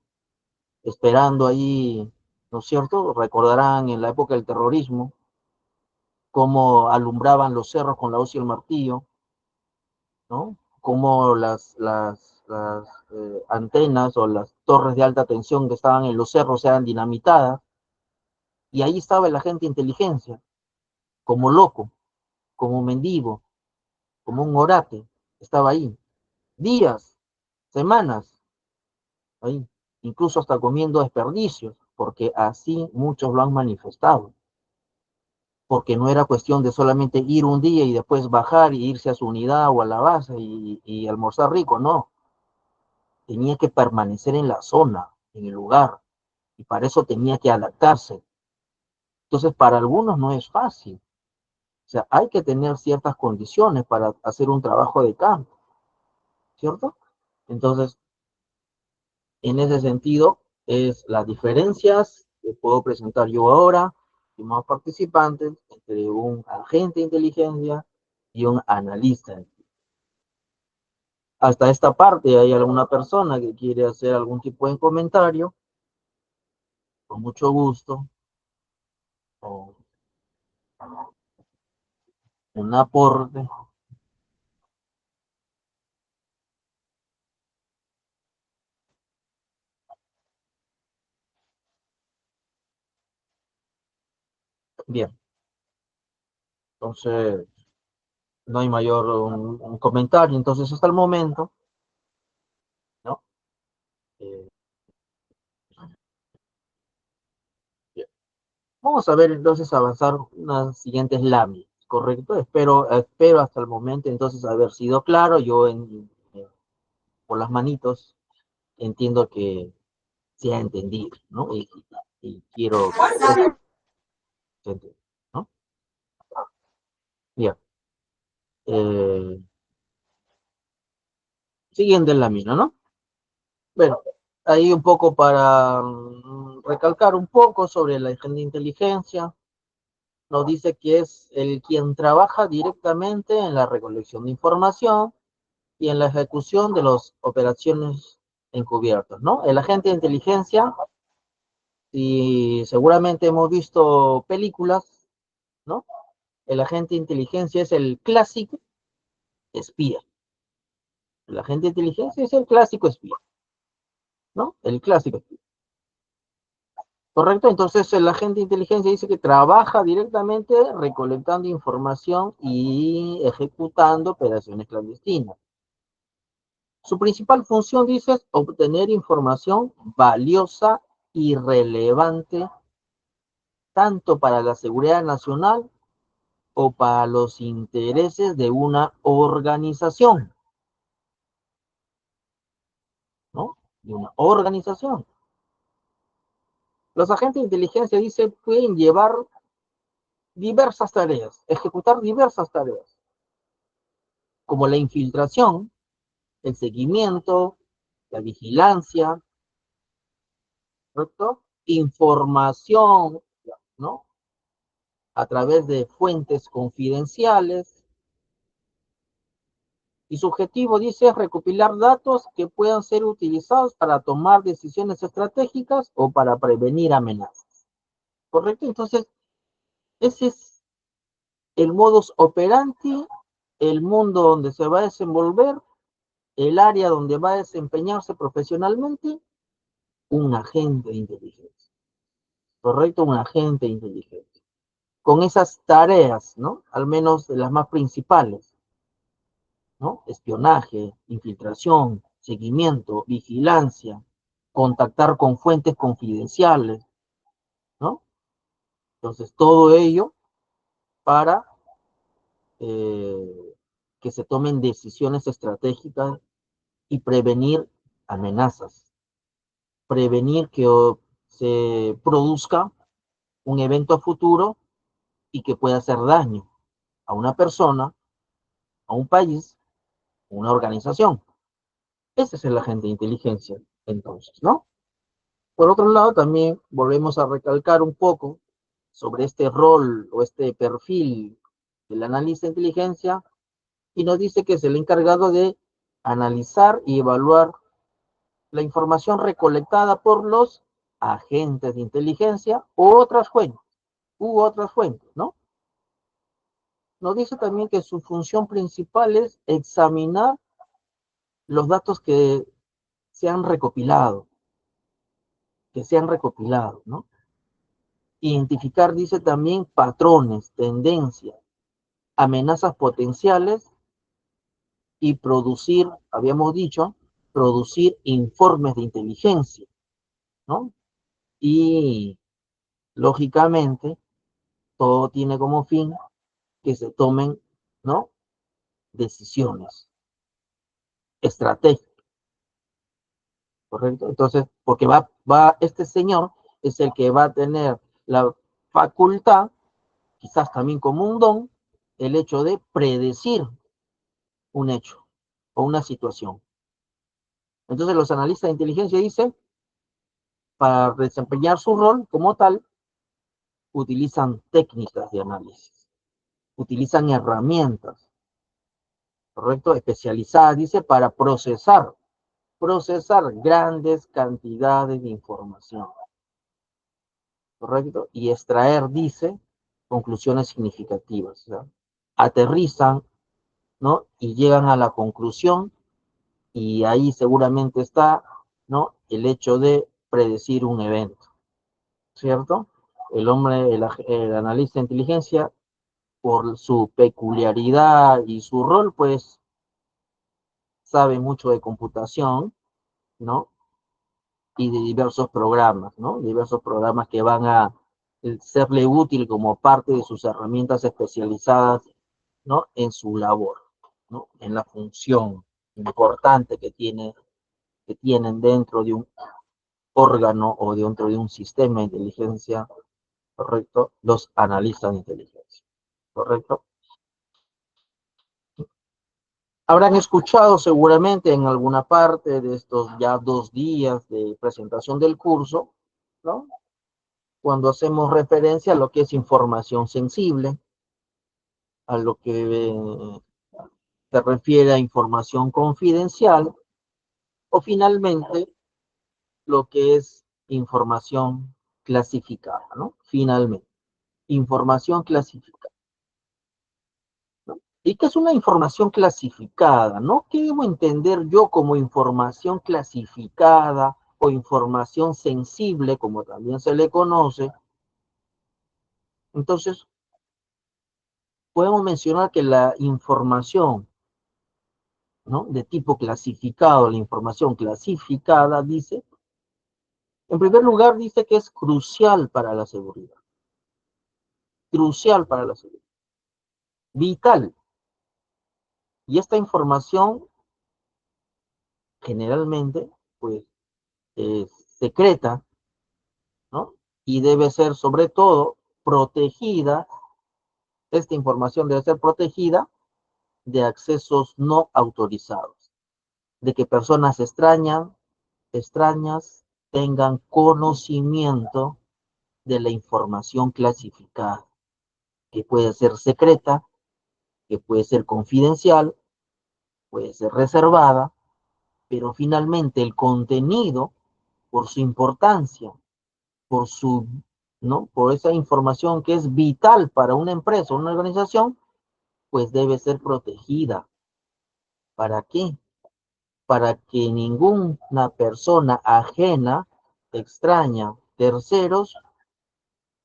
esperando ahí, ¿no es cierto? Recordarán en la época del terrorismo, cómo alumbraban los cerros con la hoz y el martillo, ¿no? Cómo las antenas o las torres de alta tensión que estaban en los cerros eran dinamitadas, y ahí estaba el agente de inteligencia, como loco, como mendigo, como un orate, estaba ahí, días, semanas, ahí, incluso hasta comiendo desperdicios, porque así muchos lo han manifestado. Porque no era cuestión de solamente ir un día y después bajar y irse a su unidad o a la base y almorzar rico, no. Tenía que permanecer en la zona, en el lugar, y para eso tenía que adaptarse. Entonces, para algunos no es fácil. O sea, hay que tener ciertas condiciones para hacer un trabajo de campo, ¿cierto? Entonces, en ese sentido, es las diferencias que puedo presentar yo ahora, y más participantes, entre un agente de inteligencia y un analista. Hasta esta parte, ¿hay alguna persona que quiere hacer algún tipo de comentario? Con mucho gusto. O un aporte. Bien, entonces no hay mayor un comentario. Entonces, hasta el momento, ¿no? Eh, bien. Vamos a ver entonces avanzar unas siguientes láminas, ¿correcto? Espero hasta el momento entonces haber sido claro. Yo por las manitos entiendo que se ha entendido, ¿no? Y quiero que se entienda, ¿no? Bien. Eh, Siguiente lámina, ¿no? Bueno, ahí un poco para recalcar un poco sobre la agente de inteligencia. Nos dice que es el quien trabaja directamente en la recolección de información y en la ejecución de las operaciones encubiertos, ¿no? El agente de inteligencia, y seguramente hemos visto películas, ¿no? El agente de inteligencia es el clásico espía. El agente de inteligencia es el clásico espía, ¿no? El clásico espía. ¿Correcto? Entonces el agente de inteligencia dice que trabaja directamente recolectando información y ejecutando operaciones clandestinas. Su principal función, dice, es obtener información valiosa y relevante tanto para la seguridad nacional o para los intereses de una organización, ¿no? De una organización. Los agentes de inteligencia, dice, pueden llevar diversas tareas, ejecutar diversas tareas, como la infiltración, el seguimiento, la vigilancia, ¿correcto? Información, ¿no? A través de fuentes confidenciales. Y su objetivo, dice, es recopilar datos que puedan ser utilizados para tomar decisiones estratégicas o para prevenir amenazas. ¿Correcto? Entonces, ese es el modus operandi, el mundo donde se va a desenvolver, el área donde va a desempeñarse profesionalmente un agente de inteligencia. ¿Correcto? Un agente de inteligencia. Con esas tareas, ¿no? Al menos las más principales, ¿no? Espionaje, infiltración, seguimiento, vigilancia, contactar con fuentes confidenciales, ¿no? Entonces, todo ello para que se tomen decisiones estratégicas y prevenir amenazas, prevenir que se produzca un evento a futuro y que pueda hacer daño a una persona, a un país, a una organización. Ese es el agente de inteligencia, entonces, ¿no? Por otro lado, también volvemos a recalcar un poco sobre este rol o este perfil del analista de inteligencia y nos dice que es el encargado de analizar y evaluar la información recolectada por los agentes de inteligencia u otras fuentes, ¿no? Nos dice también que su función principal es examinar los datos que se han recopilado, ¿no? Identificar, dice también, patrones, tendencias, amenazas potenciales y producir, habíamos dicho, producir informes de inteligencia, ¿no? Y, lógicamente, todo tiene como fin que se tomen, ¿no? Decisiones estratégicas, ¿correcto? Entonces, porque este señor es el que va a tener la facultad, quizás también como un don, el hecho de predecir un hecho o una situación. Entonces los analistas de inteligencia dicen, para desempeñar su rol como tal, utilizan técnicas de análisis, utilizan herramientas, ¿correcto? Especializadas, dice, para procesar grandes cantidades de información, ¿correcto? Y extraer, dice, conclusiones significativas, ¿no? Aterrizan, ¿no? Y llegan a la conclusión, y ahí seguramente está, ¿no? El hecho de predecir un evento, ¿cierto? El hombre, el analista de inteligencia, por su peculiaridad y su rol, pues, sabe mucho de computación, ¿no? Y de diversos programas, ¿no? Diversos programas que van a serle útil como parte de sus herramientas especializadas, ¿no? En su labor, ¿no? En la función importante que tienen dentro de un órgano o dentro de un sistema de inteligencia, ¿correcto? Los analistas de inteligencia, ¿correcto? Habrán escuchado seguramente en alguna parte de estos ya 2 días de presentación del curso, ¿no? Cuando hacemos referencia a lo que es información sensible, a lo que se refiere a información confidencial O finalmente, lo que es información clasificada, ¿no? Finalmente, información clasificada, ¿no? ¿Y qué es una información clasificada, no? ¿Qué debo entender yo como información clasificada o información sensible, como también se le conoce? Entonces, podemos mencionar que la información, ¿no?, de tipo clasificado, la información clasificada, dice, en primer lugar, dice que es crucial para la seguridad. Crucial para la seguridad. Vital. Y esta información generalmente, pues, es secreta, ¿no? Y debe ser, sobre todo, protegida. Esta información debe ser protegida de accesos no autorizados, de que personas extrañas tengan conocimiento de la información clasificada, que puede ser secreta, que puede ser confidencial, puede ser reservada, pero finalmente el contenido, por su importancia, por su, ¿no?, por esa información que es vital para una empresa o una organización, pues debe ser protegida. ¿Para qué? Para que ninguna persona ajena, extraña, terceros,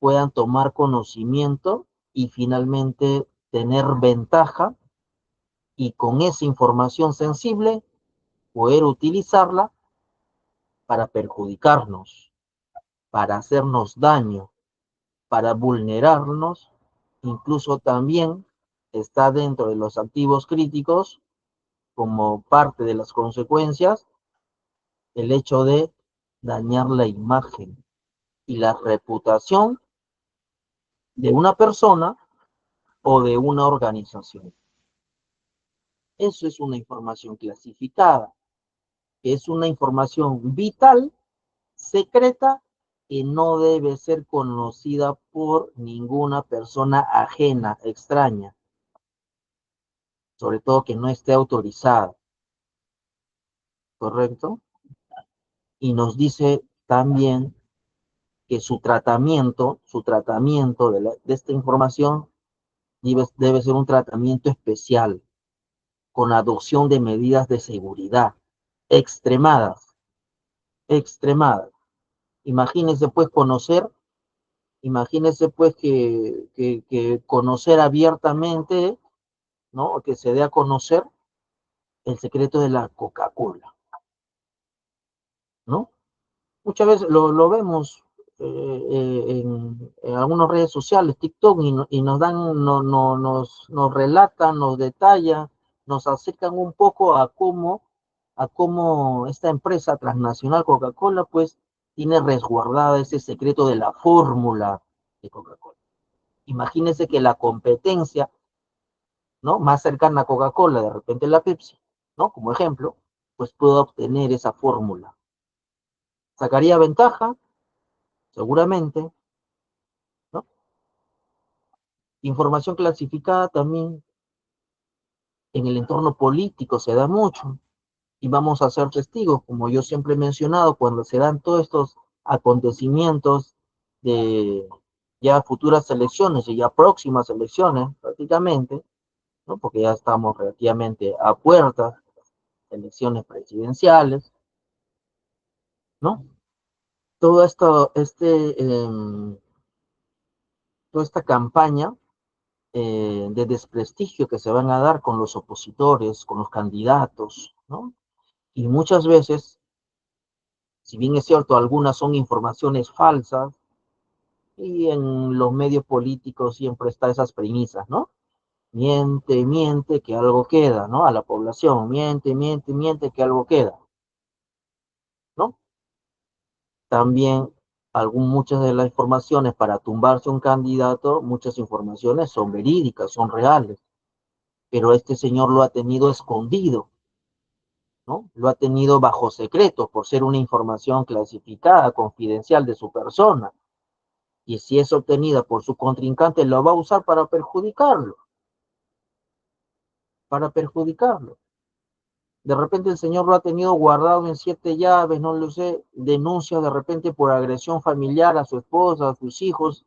puedan tomar conocimiento y finalmente tener ventaja y con esa información sensible poder utilizarla para perjudicarnos, para hacernos daño, para vulnerarnos. Incluso también está dentro de los activos críticos como parte de las consecuencias el hecho de dañar la imagen y la reputación de una persona o de una organización. Eso es una información clasificada, que es una información vital, secreta, que no debe ser conocida por ninguna persona ajena, extraña, sobre todo que no esté autorizada, ¿correcto? Y nos dice también que su tratamiento de esta información debe ser un tratamiento especial, con adopción de medidas de seguridad extremadas, extremadas. Imagínense pues imagínense pues que conocer abiertamente, ¿no?, que se dé a conocer el secreto de la Coca-Cola, ¿no? Muchas veces lo vemos en algunas redes sociales, TikTok, y nos dan, nos relatan, nos detallan, nos acercan un poco a cómo esta empresa transnacional Coca-Cola, pues, tiene resguardada ese secreto de la fórmula de Coca-Cola. Imagínense que la competencia, ¿no?, más cercana a Coca-Cola, de repente la Pepsi, ¿no?, como ejemplo, pues pueda obtener esa fórmula. ¿Sacaría ventaja? Seguramente, ¿no? Información clasificada también en el entorno político se da mucho, y vamos a ser testigos, como yo siempre he mencionado, cuando se dan todos estos acontecimientos de ya futuras elecciones y ya próximas elecciones prácticamente, ¿no?, porque ya estamos relativamente a puertas de elecciones presidenciales, ¿no? Todo esto, toda esta campaña de desprestigio que se van a dar con los opositores, con los candidatos, ¿no? Y muchas veces, si bien es cierto, algunas son informaciones falsas, y en los medios políticos siempre están esas premisas, ¿no? Miente, miente, que algo queda, ¿no? A la población, miente, miente, miente, que algo queda, ¿no? También muchas de las informaciones para tumbarse un candidato, muchas informaciones son verídicas, son reales, pero este señor lo ha tenido escondido, ¿no? Lo ha tenido bajo secreto por ser una información clasificada, confidencial de su persona. Y si es obtenida por su contrincante, lo va a usar para perjudicarlo. Para perjudicarlo. De repente el señor lo ha tenido guardado en 7 llaves, no lo sé, denuncia de repente por agresión familiar a su esposa, a sus hijos,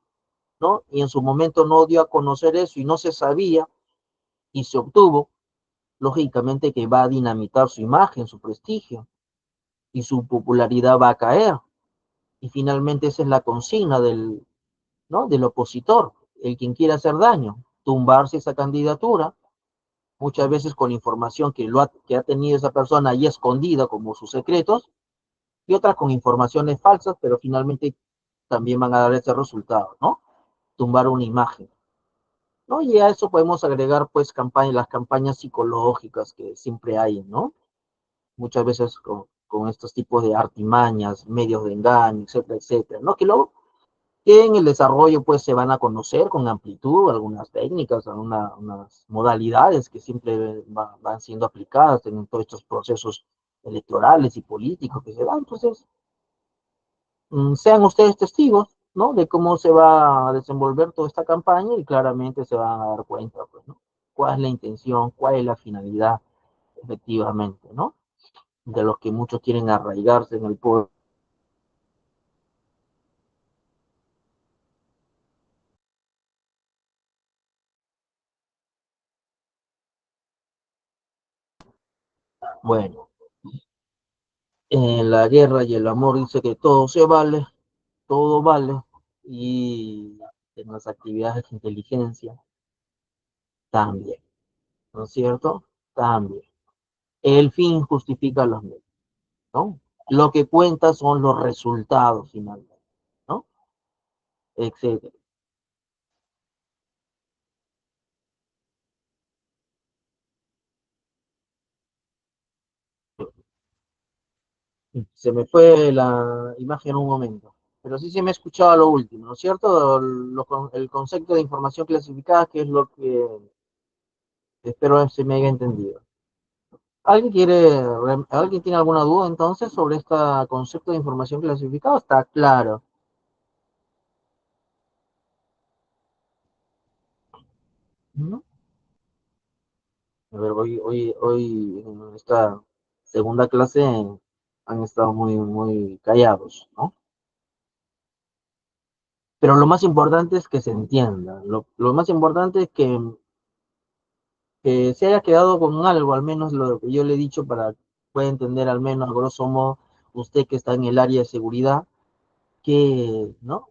¿no? Y en su momento no dio a conocer eso y no se sabía y se obtuvo, lógicamente que va a dinamitar su imagen, su prestigio y su popularidad va a caer. Y finalmente esa es la consigna del, ¿no? Del opositor, el quien quiere hacer daño, tumbarse esa candidatura, muchas veces con información que ha tenido esa persona ahí escondida como sus secretos, y otras con informaciones falsas, pero finalmente también van a dar ese resultado, ¿no? Tumbar una imagen, ¿no? Y a eso podemos agregar, pues, las campañas psicológicas que siempre hay, ¿no? Muchas veces con estos tipos de artimañas, medios de engaño, etcétera, etcétera, ¿no? Que luego que en el desarrollo pues se van a conocer con amplitud algunas técnicas, unas modalidades que siempre van siendo aplicadas en todos estos procesos electorales y políticos que se dan. Entonces, sean ustedes testigos, ¿no? De cómo se va a desenvolver toda esta campaña y claramente se van a dar cuenta, pues, ¿no? Cuál es la intención, cuál es la finalidad, efectivamente, ¿no? De los que muchos quieren arraigarse en el poder. Bueno, en la guerra y el amor dice que todo vale, y en las actividades de inteligencia también, ¿no es cierto? También. El fin justifica los medios, ¿no? Lo que cuenta son los resultados finalmente, ¿no? Etcétera. Se me fue la imagen un momento, pero sí se me ha escuchado lo último, ¿no es cierto? El concepto de información clasificada, que es lo que espero se me haya entendido. ¿Alguien tiene alguna duda entonces sobre este concepto de información clasificada? Está claro. ¿No? A ver, hoy en esta segunda clase han estado muy callados, ¿no? Pero lo más importante es que se entienda. Lo más importante es que se haya quedado con algo, al menos lo que yo le he dicho para que pueda entender al menos, a grosso modo, usted que está en el área de seguridad, que, ¿no?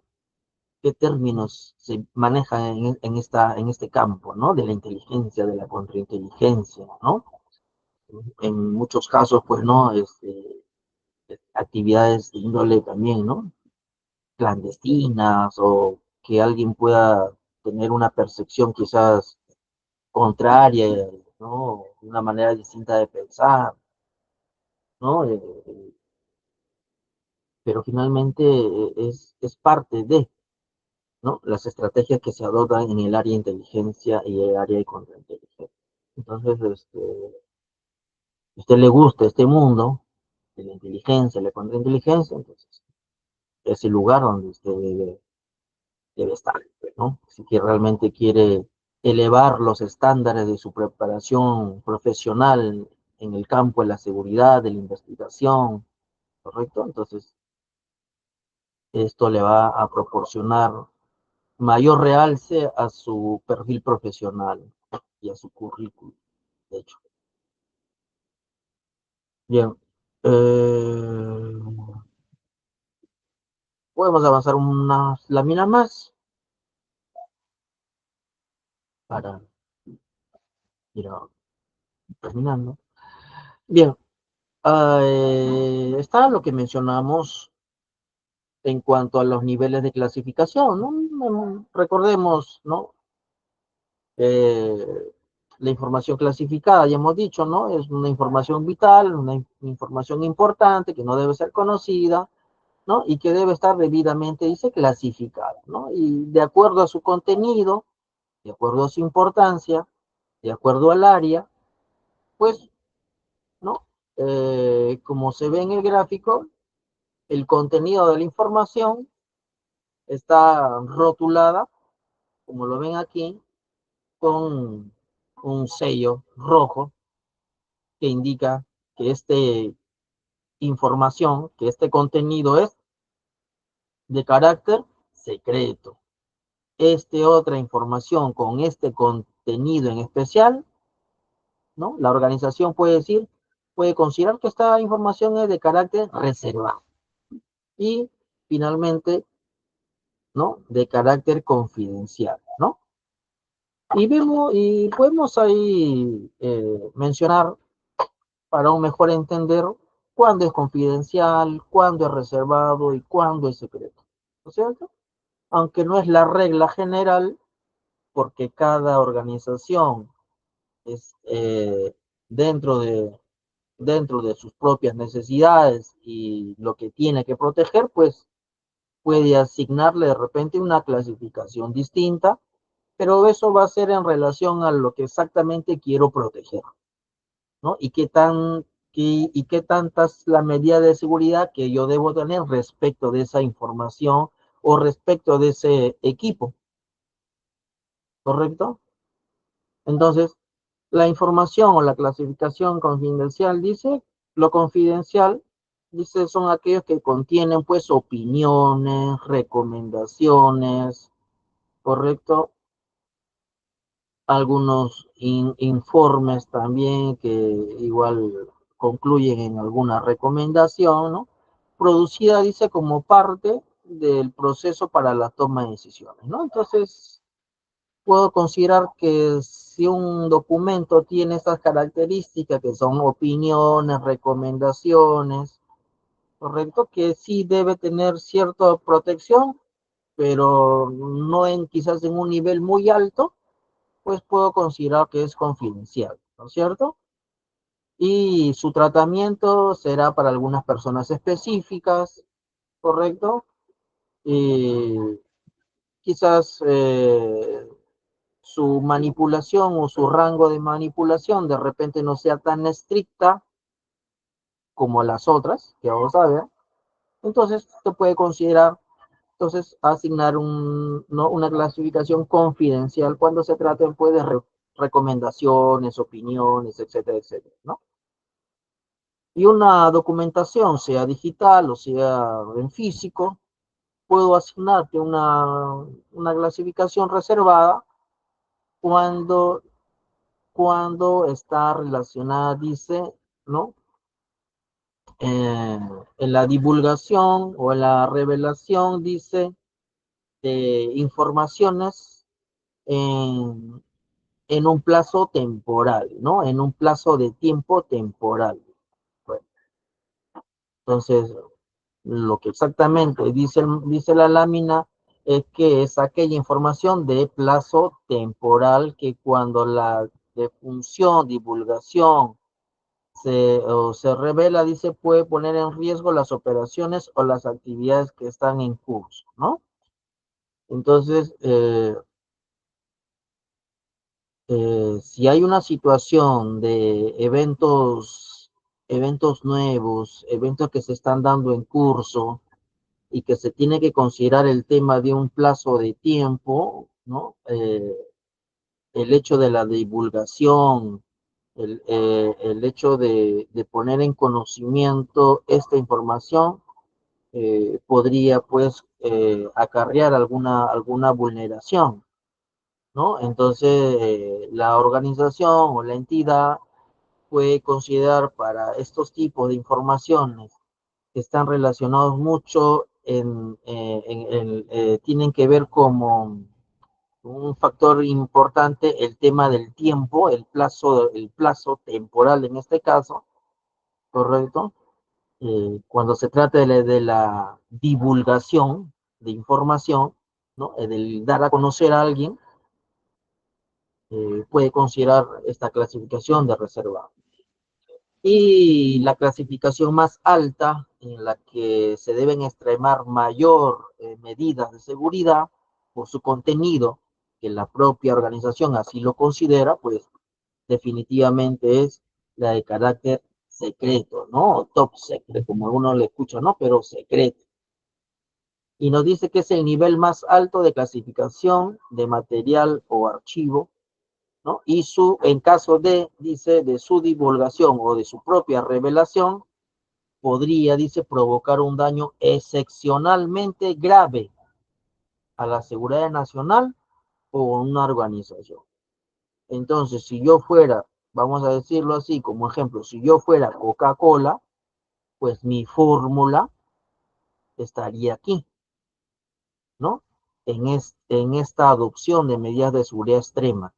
Qué términos se manejan en este campo, ¿no? De la inteligencia, de la contrainteligencia, ¿no? En muchos casos, pues, ¿no? Actividades de índole también, ¿no? Clandestinas o que alguien pueda tener una percepción quizás contraria, ¿no? Una manera distinta de pensar, ¿no? Pero finalmente es parte de, ¿no? Las estrategias que se adoptan en el área de inteligencia y el área de contrainteligencia. Entonces, a usted le gusta este mundo de la inteligencia, la contrainteligencia, entonces es el lugar donde usted debe estar, ¿no? Si que realmente quiere elevar los estándares de su preparación profesional en el campo de la seguridad, de la investigación, ¿correcto? Entonces, esto le va a proporcionar mayor realce a su perfil profesional y a su currículum, de hecho. Bien, podemos avanzar unas láminas más para ir terminando. Bien, está lo que mencionamos en cuanto a los niveles de clasificación, ¿no? Recordemos, ¿no? Eh, la información clasificada, ya hemos dicho, ¿no? Es una información vital, una información importante que no debe ser conocida, ¿no? Y que debe estar debidamente, dice, clasificada, ¿no? Y de acuerdo a su contenido, de acuerdo a su importancia, de acuerdo al área, pues, ¿no? Como se ve en el gráfico, el contenido de la información está rotulada, como lo ven aquí, con un sello rojo que indica que este información, que este contenido es de carácter secreto. Otra información con este contenido en especial, ¿no? La organización puede considerar que esta información es de carácter reservado. Y finalmente, ¿no? De carácter confidencial, ¿no? Y podemos ahí mencionar para un mejor entender cuándo es confidencial, cuándo es reservado y cuándo es secreto, ¿no es cierto? Aunque no es la regla general, porque cada organización es dentro de sus propias necesidades y lo que tiene que proteger, pues puede asignarle de repente una clasificación distinta, pero eso va a ser en relación a lo que exactamente quiero proteger, ¿no? Y qué tanta es la medida de seguridad que yo debo tener respecto de esa información o respecto de ese equipo, ¿correcto? Entonces, la información o la clasificación confidencial dice, lo confidencial, dice, son aquellos que contienen pues opiniones, recomendaciones, ¿correcto? Algunos informes también que igual concluyen en alguna recomendación, ¿no? Producida, dice, como parte del proceso para la toma de decisiones, ¿no? Entonces, puedo considerar que si un documento tiene estas características, que son opiniones, recomendaciones, correcto, que sí debe tener cierta protección, pero no quizás en un nivel muy alto, pues puedo considerar que es confidencial, ¿no es cierto? Y su tratamiento será para algunas personas específicas, ¿correcto? Y quizás su manipulación o su rango de manipulación de repente no sea tan estricta como las otras, que vamos a ver. Entonces se puede considerar, entonces, asignar ¿no? una clasificación confidencial cuando se trate pues, de recomendaciones, opiniones, etcétera, etcétera, ¿no? Y una documentación, sea digital o sea en físico, puedo asignarte una clasificación reservada cuando, cuando está relacionada, dice, ¿no? Eh, en la divulgación o en la revelación, dice, de informaciones en, en un plazo temporal, ¿no? En un plazo de tiempo temporal. Bueno, entonces, lo que exactamente dice la lámina es que es aquella información de plazo temporal que cuando la defunción, divulgación se revela, dice, puede poner en riesgo las operaciones o las actividades que están en curso, ¿no? Entonces, si hay una situación de eventos nuevos, eventos que se están dando en curso y que se tiene que considerar el tema de un plazo de tiempo, ¿no? El hecho de la divulgación, el hecho de poner en conocimiento esta información podría pues acarrear alguna vulneración, ¿no? Entonces, la organización o la entidad puede considerar para estos tipos de informaciones que están relacionados mucho tienen que ver como un factor importante el tema del tiempo, el plazo temporal en este caso, ¿correcto? Cuando se trata de la divulgación de información, ¿no? Del dar a conocer a alguien, puede considerar esta clasificación de reserva. Y la clasificación más alta, en la que se deben extremar mayor medidas de seguridad por su contenido, que la propia organización así lo considera, pues definitivamente es la de carácter secreto, ¿no? O top secret, como uno le escucha, ¿no? Pero secreto. Y nos dice que es el nivel más alto de clasificación de material o archivo ¿no? Y en caso de, dice, de su divulgación o de su propia revelación, podría, dice, provocar un daño excepcionalmente grave a la seguridad nacional o a una organización. Entonces, si yo fuera, vamos a decirlo así, como ejemplo, si yo fuera Coca-Cola, pues mi fórmula estaría aquí, ¿no? En esta adopción de medidas de seguridad extrema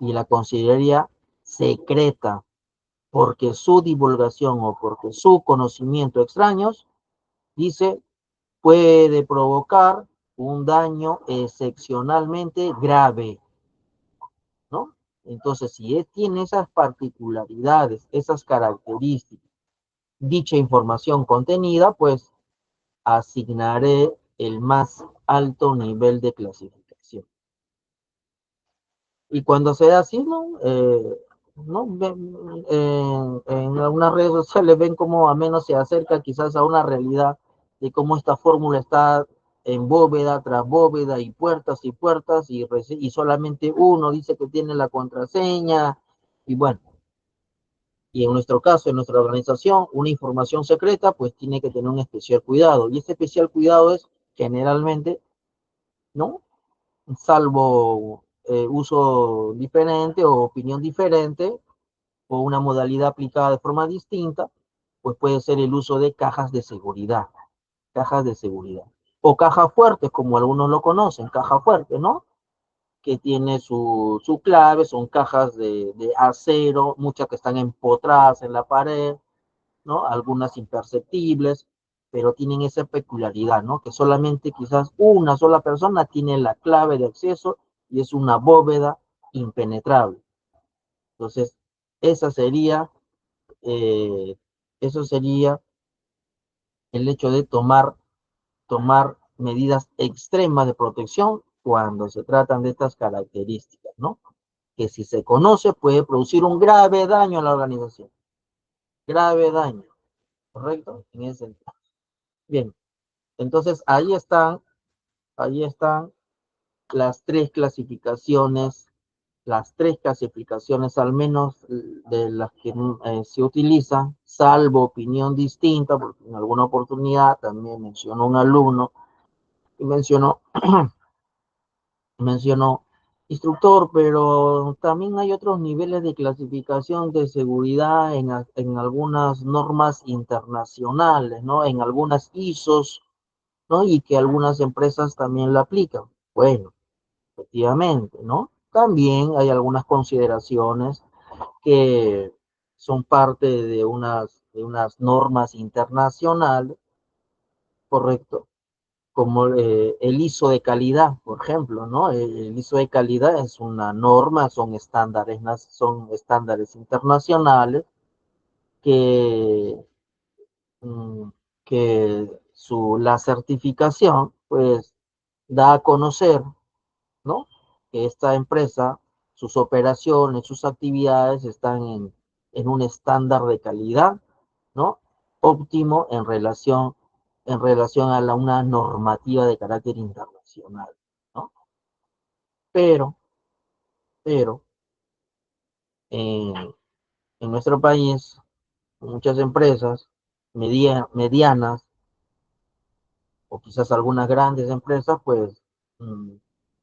y la consideraría secreta porque su divulgación o porque su conocimiento extraños, dice, puede provocar un daño excepcionalmente grave, ¿no? Entonces, si tiene esas particularidades, esas características, dicha información contenida, pues asignaré el más alto nivel de clasificación. Y cuando se da así, ¿no? ¿No? En algunas redes sociales ven cómo a menos se acerca quizás a una realidad de cómo esta fórmula está en bóveda tras bóveda y puertas y solamente uno dice que tiene la contraseña y bueno, y en nuestro caso, en nuestra organización, una información secreta pues tiene que tener un especial cuidado y este especial cuidado es generalmente, ¿no? Salvo uso diferente o opinión diferente o una modalidad aplicada de forma distinta, pues puede ser el uso de cajas de seguridad, o cajas fuertes, como algunos lo conocen, caja fuerte, ¿no? Que tiene su clave, son cajas de acero, muchas que están empotradas en la pared, ¿no? Algunas imperceptibles, pero tienen esa peculiaridad, ¿no? Que solamente quizás una sola persona tiene la clave de acceso y es una bóveda impenetrable. Entonces, esa sería, eh, eso sería el hecho de tomar medidas extremas de protección cuando se tratan de estas características, ¿no? Que si se conoce puede producir un grave daño a la organización. Grave daño, ¿correcto? En ese sentido. Bien, entonces ahí están las tres clasificaciones al menos de las que se utilizan, salvo opinión distinta, porque en alguna oportunidad también mencionó un alumno y mencionó instructor, pero también hay otros niveles de clasificación de seguridad en algunas normas internacionales, ¿no? En algunas ISOs, ¿no? Y que algunas empresas también la aplican. Bueno, efectivamente, ¿no? También hay algunas consideraciones que son parte de unas normas internacionales, correcto, como el ISO de calidad, por ejemplo, ¿no? El ISO de calidad es una norma, son estándares internacionales que, mm, que la certificación, pues, da a conocer, ¿no? Que esta empresa, sus operaciones, sus actividades están en un estándar de calidad, ¿no? Óptimo en relación a una normativa de carácter internacional, ¿no? Pero, pero, en, en nuestro país, muchas empresas medianas o quizás algunas grandes empresas, pues, mmm,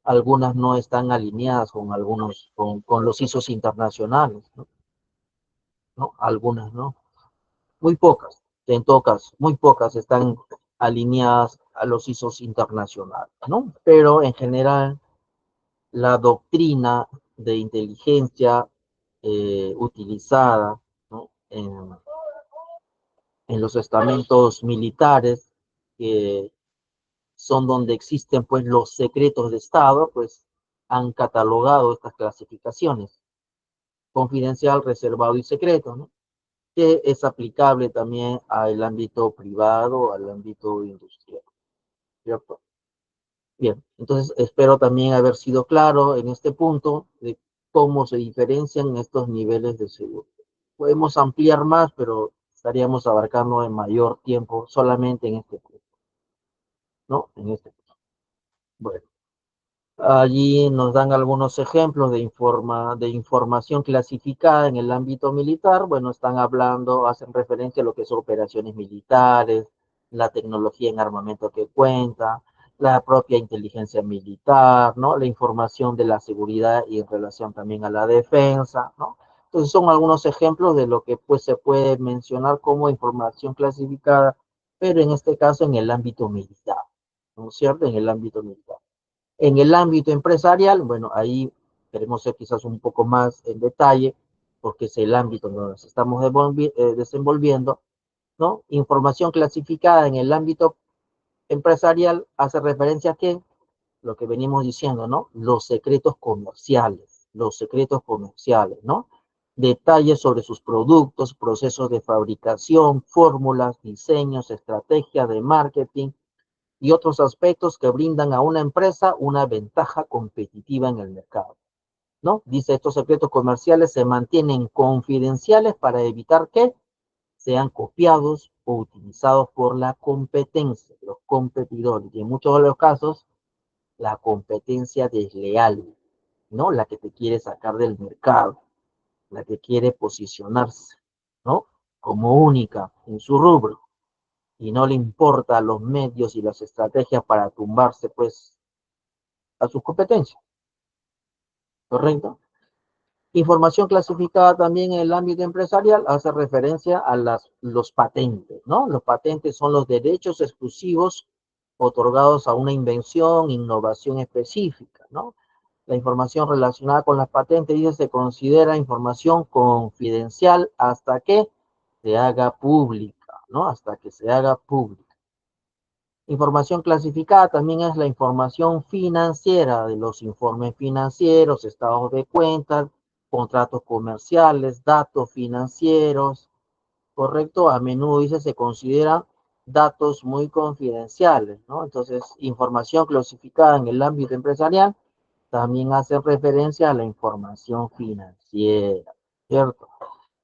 algunas no están alineadas con los ISOs internacionales, ¿no? ¿No? Algunas, ¿no? Muy pocas, en todo caso, muy pocas están alineadas a los ISOs internacionales, ¿no? Pero en general, la doctrina de inteligencia utilizada, ¿no? en los estamentos militares, que son donde existen pues los secretos de Estado, pues han catalogado estas clasificaciones, confidencial, reservado y secreto, ¿no? Que es aplicable también al ámbito privado, al ámbito industrial, ¿cierto? Bien, entonces espero también haber sido claro en este punto de cómo se diferencian estos niveles de seguridad. Podemos ampliar más, pero estaríamos abarcando en mayor tiempo solamente en este punto, ¿no? En este punto. Bueno. Allí nos dan algunos ejemplos de información clasificada en el ámbito militar. Bueno, están hablando, hacen referencia a lo que son operaciones militares, la tecnología en armamento que cuenta, la propia inteligencia militar, ¿no? La información de la seguridad y en relación también a la defensa, ¿no? Entonces son algunos ejemplos de lo que pues se puede mencionar como información clasificada, pero en este caso en el ámbito militar, ¿no es cierto? En el ámbito militar. En el ámbito empresarial, bueno, ahí queremos ser quizás un poco más en detalle, porque es el ámbito donde nos estamos desenvolviendo, ¿no? Información clasificada en el ámbito empresarial hace referencia a qué, lo que venimos diciendo, ¿no? Los secretos comerciales, ¿no? Detalles sobre sus productos, procesos de fabricación, fórmulas, diseños, estrategias de marketing, y otros aspectos que brindan a una empresa una ventaja competitiva en el mercado, ¿no? Dice, estos secretos comerciales se mantienen confidenciales para evitar que sean copiados o utilizados por la competencia, los competidores, y en muchos de los casos, la competencia desleal, ¿no? La que te quiere sacar del mercado, la que quiere posicionarse, ¿no? Como única en su rubro, y no le importa los medios y las estrategias para tumbarse, pues, a sus competencias, ¿correcto? Información clasificada también en el ámbito empresarial hace referencia a los patentes, ¿no? Los patentes son los derechos exclusivos otorgados a una invención, innovación específica, ¿no? La información relacionada con las patentes dice, se considera información confidencial hasta que se haga pública, ¿no? Hasta que se haga pública. Información clasificada también es la información financiera de los informes financieros, estados de cuentas, contratos comerciales, datos financieros, ¿correcto? A menudo dice se considera datos muy confidenciales, ¿no? Entonces, información clasificada en el ámbito empresarial también hace referencia a la información financiera, ¿cierto?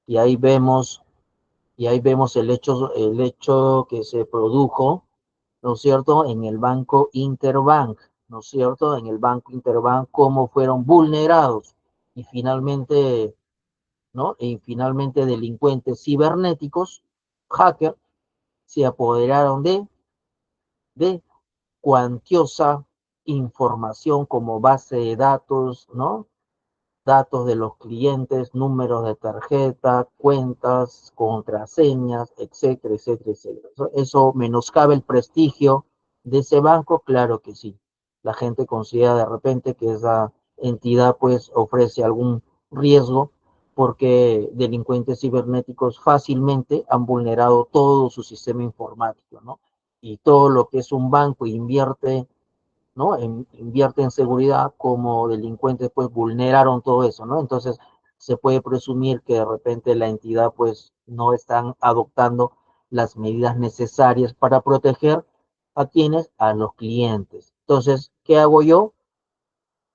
Y y ahí vemos el hecho que se produjo, ¿no es cierto?, en el Banco Interbank, ¿no es cierto?, en el Banco Interbank, cómo fueron vulnerados y finalmente, ¿no?, y finalmente delincuentes cibernéticos, hackers, se apoderaron de cuantiosa información como base de datos, ¿no?, datos de los clientes, números de tarjeta, cuentas, contraseñas, etcétera, etcétera, etcétera. Eso menoscaba el prestigio de ese banco, claro que sí. La gente considera de repente que esa entidad pues ofrece algún riesgo porque delincuentes cibernéticos fácilmente han vulnerado todo su sistema informático, ¿no? Y todo lo que es un banco invierte, ¿no? Invierte en seguridad, como delincuentes pues vulneraron todo eso, ¿no? Entonces se puede presumir que de repente la entidad pues no están adoptando las medidas necesarias para proteger a quienes, a los clientes. Entonces, ¿qué hago yo?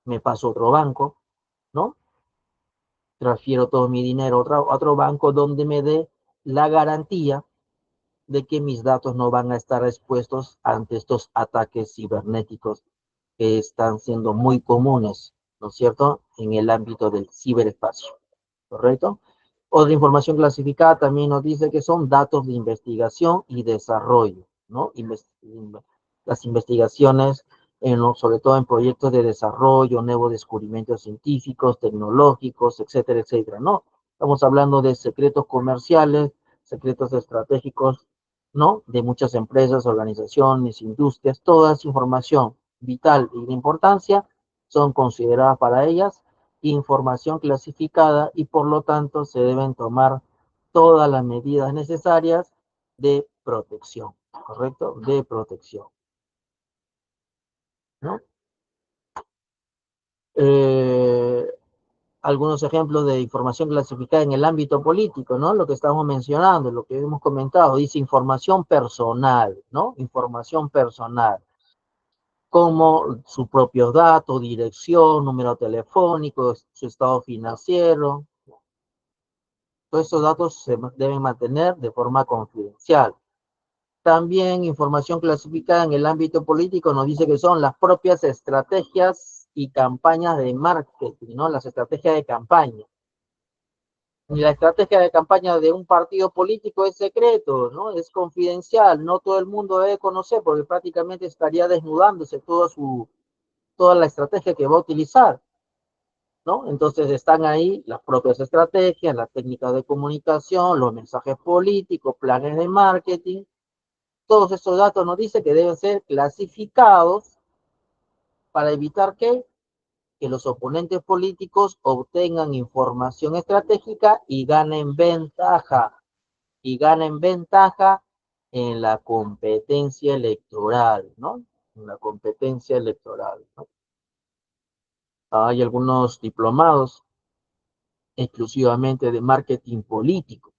Me paso a otro banco, ¿no? Transfiero todo mi dinero a otro banco donde me dé la garantía de que mis datos no van a estar expuestos ante estos ataques cibernéticos que están siendo muy comunes, ¿no es cierto?, en el ámbito del ciberespacio, ¿correcto? Otra información clasificada también nos dice que son datos de investigación y desarrollo, ¿no? Las investigaciones, sobre todo en proyectos de desarrollo, nuevos descubrimientos científicos, tecnológicos, etcétera, etcétera, ¿no? Estamos hablando de secretos comerciales, secretos estratégicos, ¿no? De muchas empresas, organizaciones, industrias, toda esa información vital y de importancia son consideradas para ellas información clasificada y por lo tanto se deben tomar todas las medidas necesarias de protección, ¿correcto? De protección, ¿no? Eh, Algunos ejemplos de información clasificada en el ámbito político, ¿no? Lo que estamos mencionando, lo que hemos comentado, dice información personal, ¿no? Información personal, como sus propios datos, dirección, número telefónico, su estado financiero. Todos estos datos se deben mantener de forma confidencial. También información clasificada en el ámbito político nos dice que son las propias estrategias y campañas de marketing, ¿no? Las estrategias de campaña. Y la estrategia de campaña de un partido político es secreto, ¿no? Es confidencial, no todo el mundo debe conocer porque prácticamente estaría desnudándose toda la estrategia que va a utilizar, ¿no? Entonces están ahí las propias estrategias, las técnicas de comunicación, los mensajes políticos, planes de marketing. Todos estos datos nos dicen que deben ser clasificados para evitar que los oponentes políticos obtengan información estratégica y ganen ventaja en la competencia electoral, ¿no? En la competencia electoral, ¿no? Hay algunos diplomados exclusivamente de marketing político.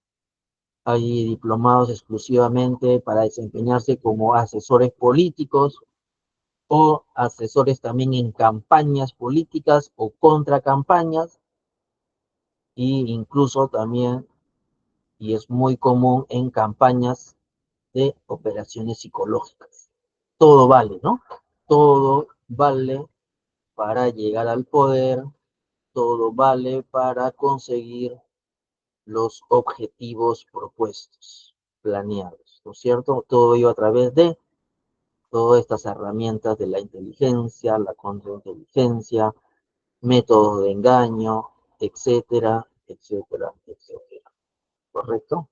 Hay diplomados exclusivamente para desempeñarse como asesores políticos o asesores también en campañas políticas o contra campañas, e incluso también, y es muy común en campañas de operaciones psicológicas. Todo vale, ¿no? Todo vale para llegar al poder, todo vale para conseguir los objetivos propuestos, planeados, ¿no es cierto? Todo ello a través de todas estas herramientas de la inteligencia, la contrainteligencia, métodos de engaño, etcétera, etcétera, etcétera. ¿Correcto?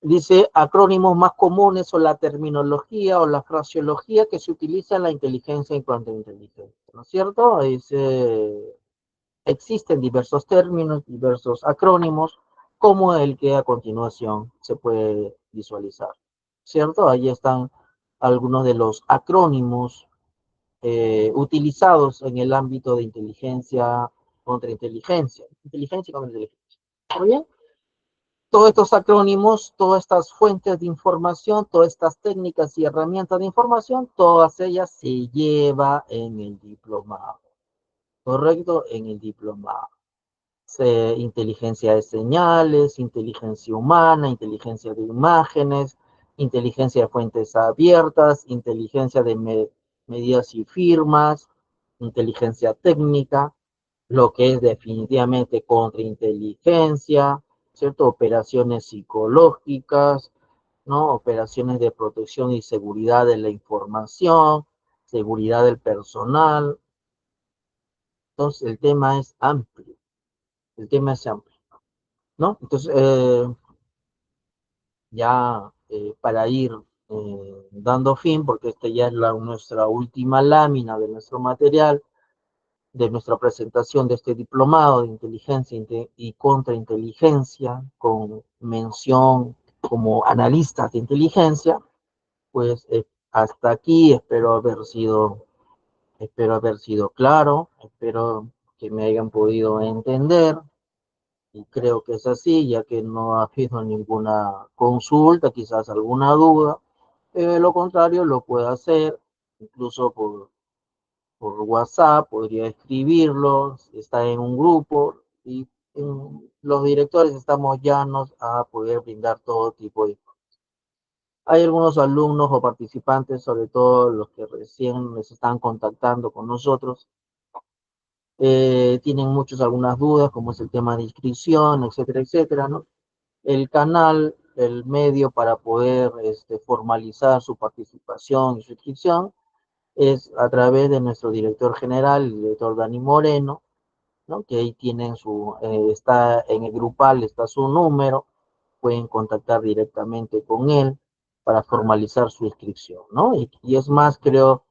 Dice acrónimos más comunes o la terminología o la fraseología que se utiliza en la inteligencia y contrainteligencia, ¿no es cierto? Existen diversos términos, diversos acrónimos, como el que a continuación se puede visualizar, ¿cierto? Ahí están algunos de los acrónimos utilizados en el ámbito de inteligencia contra inteligencia. Inteligencia contra inteligencia. ¿Muy bien? Todos estos acrónimos, todas estas fuentes de información, todas estas técnicas y herramientas de información, todas ellas se lleva en el diplomado. ¿Correcto? En el diplomado. Inteligencia de señales, inteligencia humana, inteligencia de imágenes, inteligencia de fuentes abiertas, inteligencia de medidas y firmas, inteligencia técnica, lo que es definitivamente contrainteligencia, ¿cierto? Operaciones psicológicas, ¿no? Operaciones de protección y seguridad de la información, seguridad del personal. Entonces, el tema es amplio. El tema es amplio, ¿no? Entonces, ya para ir dando fin, porque esta ya es nuestra última lámina de nuestro material, de nuestra presentación de este diplomado de inteligencia y contrainteligencia, con mención como analistas de inteligencia, pues hasta aquí espero haber sido claro, espero que me hayan podido entender, y creo que es así, ya que no ha habido ninguna consulta, quizás alguna duda. Lo contrario lo puede hacer, incluso por WhatsApp, podría escribirlo, está en un grupo, y los directores estamos llanos a poder brindar todo tipo de información. Hay algunos alumnos o participantes, sobre todo los que recién les están contactando con nosotros, tienen algunas dudas, como es el tema de inscripción, etcétera, etcétera, ¿no? El canal, el medio para poder formalizar su participación y su inscripción es a través de nuestro director general, el director Dani Moreno, ¿no? Que ahí tienen está en el grupal, está su número, pueden contactar directamente con él para formalizar su inscripción, ¿no? Y es más, creo,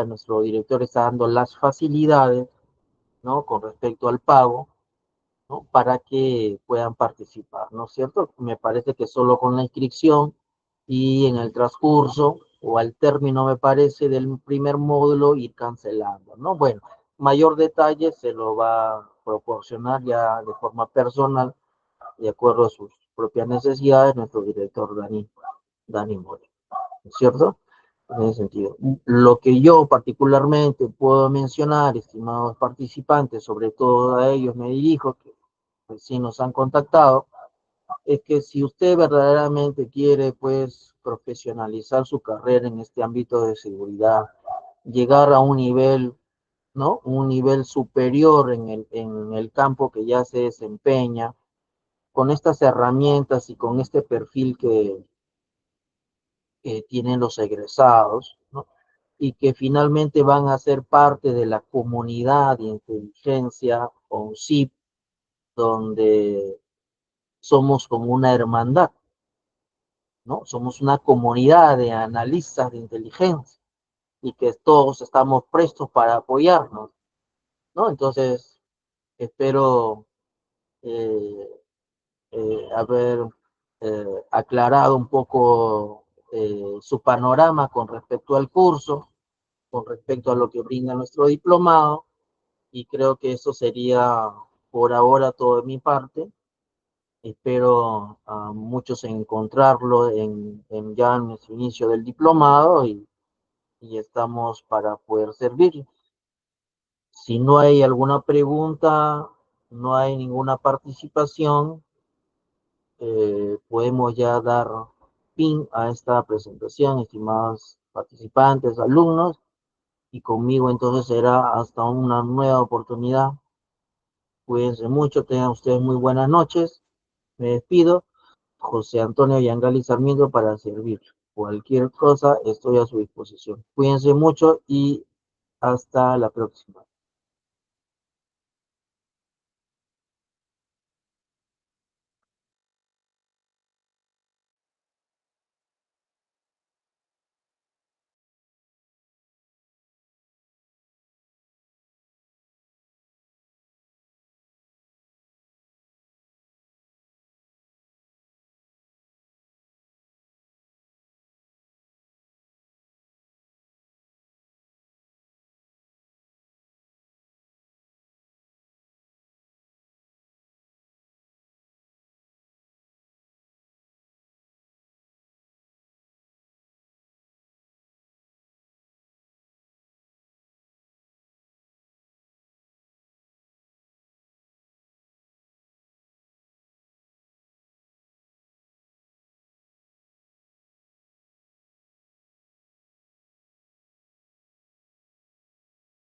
nuestro director está dando las facilidades, ¿no? Con respecto al pago, ¿no? Para que puedan participar, ¿no es cierto? Me parece que solo con la inscripción y en el transcurso o al término, me parece, del primer módulo ir cancelando, ¿no? Bueno, mayor detalle se lo va a proporcionar ya de forma personal, de acuerdo a sus propias necesidades, nuestro director Dani Moreno, ¿no es cierto? En ese sentido. Lo que yo particularmente puedo mencionar, estimados participantes, sobre todo a ellos me dirijo, que recién nos han contactado, es que si usted verdaderamente quiere, pues, profesionalizar su carrera en este ámbito de seguridad, llegar a un nivel, ¿no? Un nivel superior en el campo que ya se desempeña, con estas herramientas y con este perfil que tienen los egresados, ¿no? Y que finalmente van a ser parte de la comunidad de inteligencia o CIP, donde somos como una hermandad, ¿no? Somos una comunidad de analistas de inteligencia y que todos estamos prestos para apoyarnos, ¿no? Entonces, espero eh, haber aclarado un poco su panorama con respecto al curso, con respecto a lo que brinda nuestro diplomado, y creo que eso sería por ahora todo de mi parte. Espero a muchos encontrarlo ya en nuestro inicio del diplomado y estamos para poder servir. Si no hay alguna pregunta, no hay ninguna participación, podemos ya dar fin a esta presentación, estimados participantes, alumnos, y conmigo entonces será hasta una nueva oportunidad. Cuídense mucho, tengan ustedes muy buenas noches. Me despido. José Antonio Yangali Sarmiento para servir. Cualquier cosa estoy a su disposición. Cuídense mucho y hasta la próxima.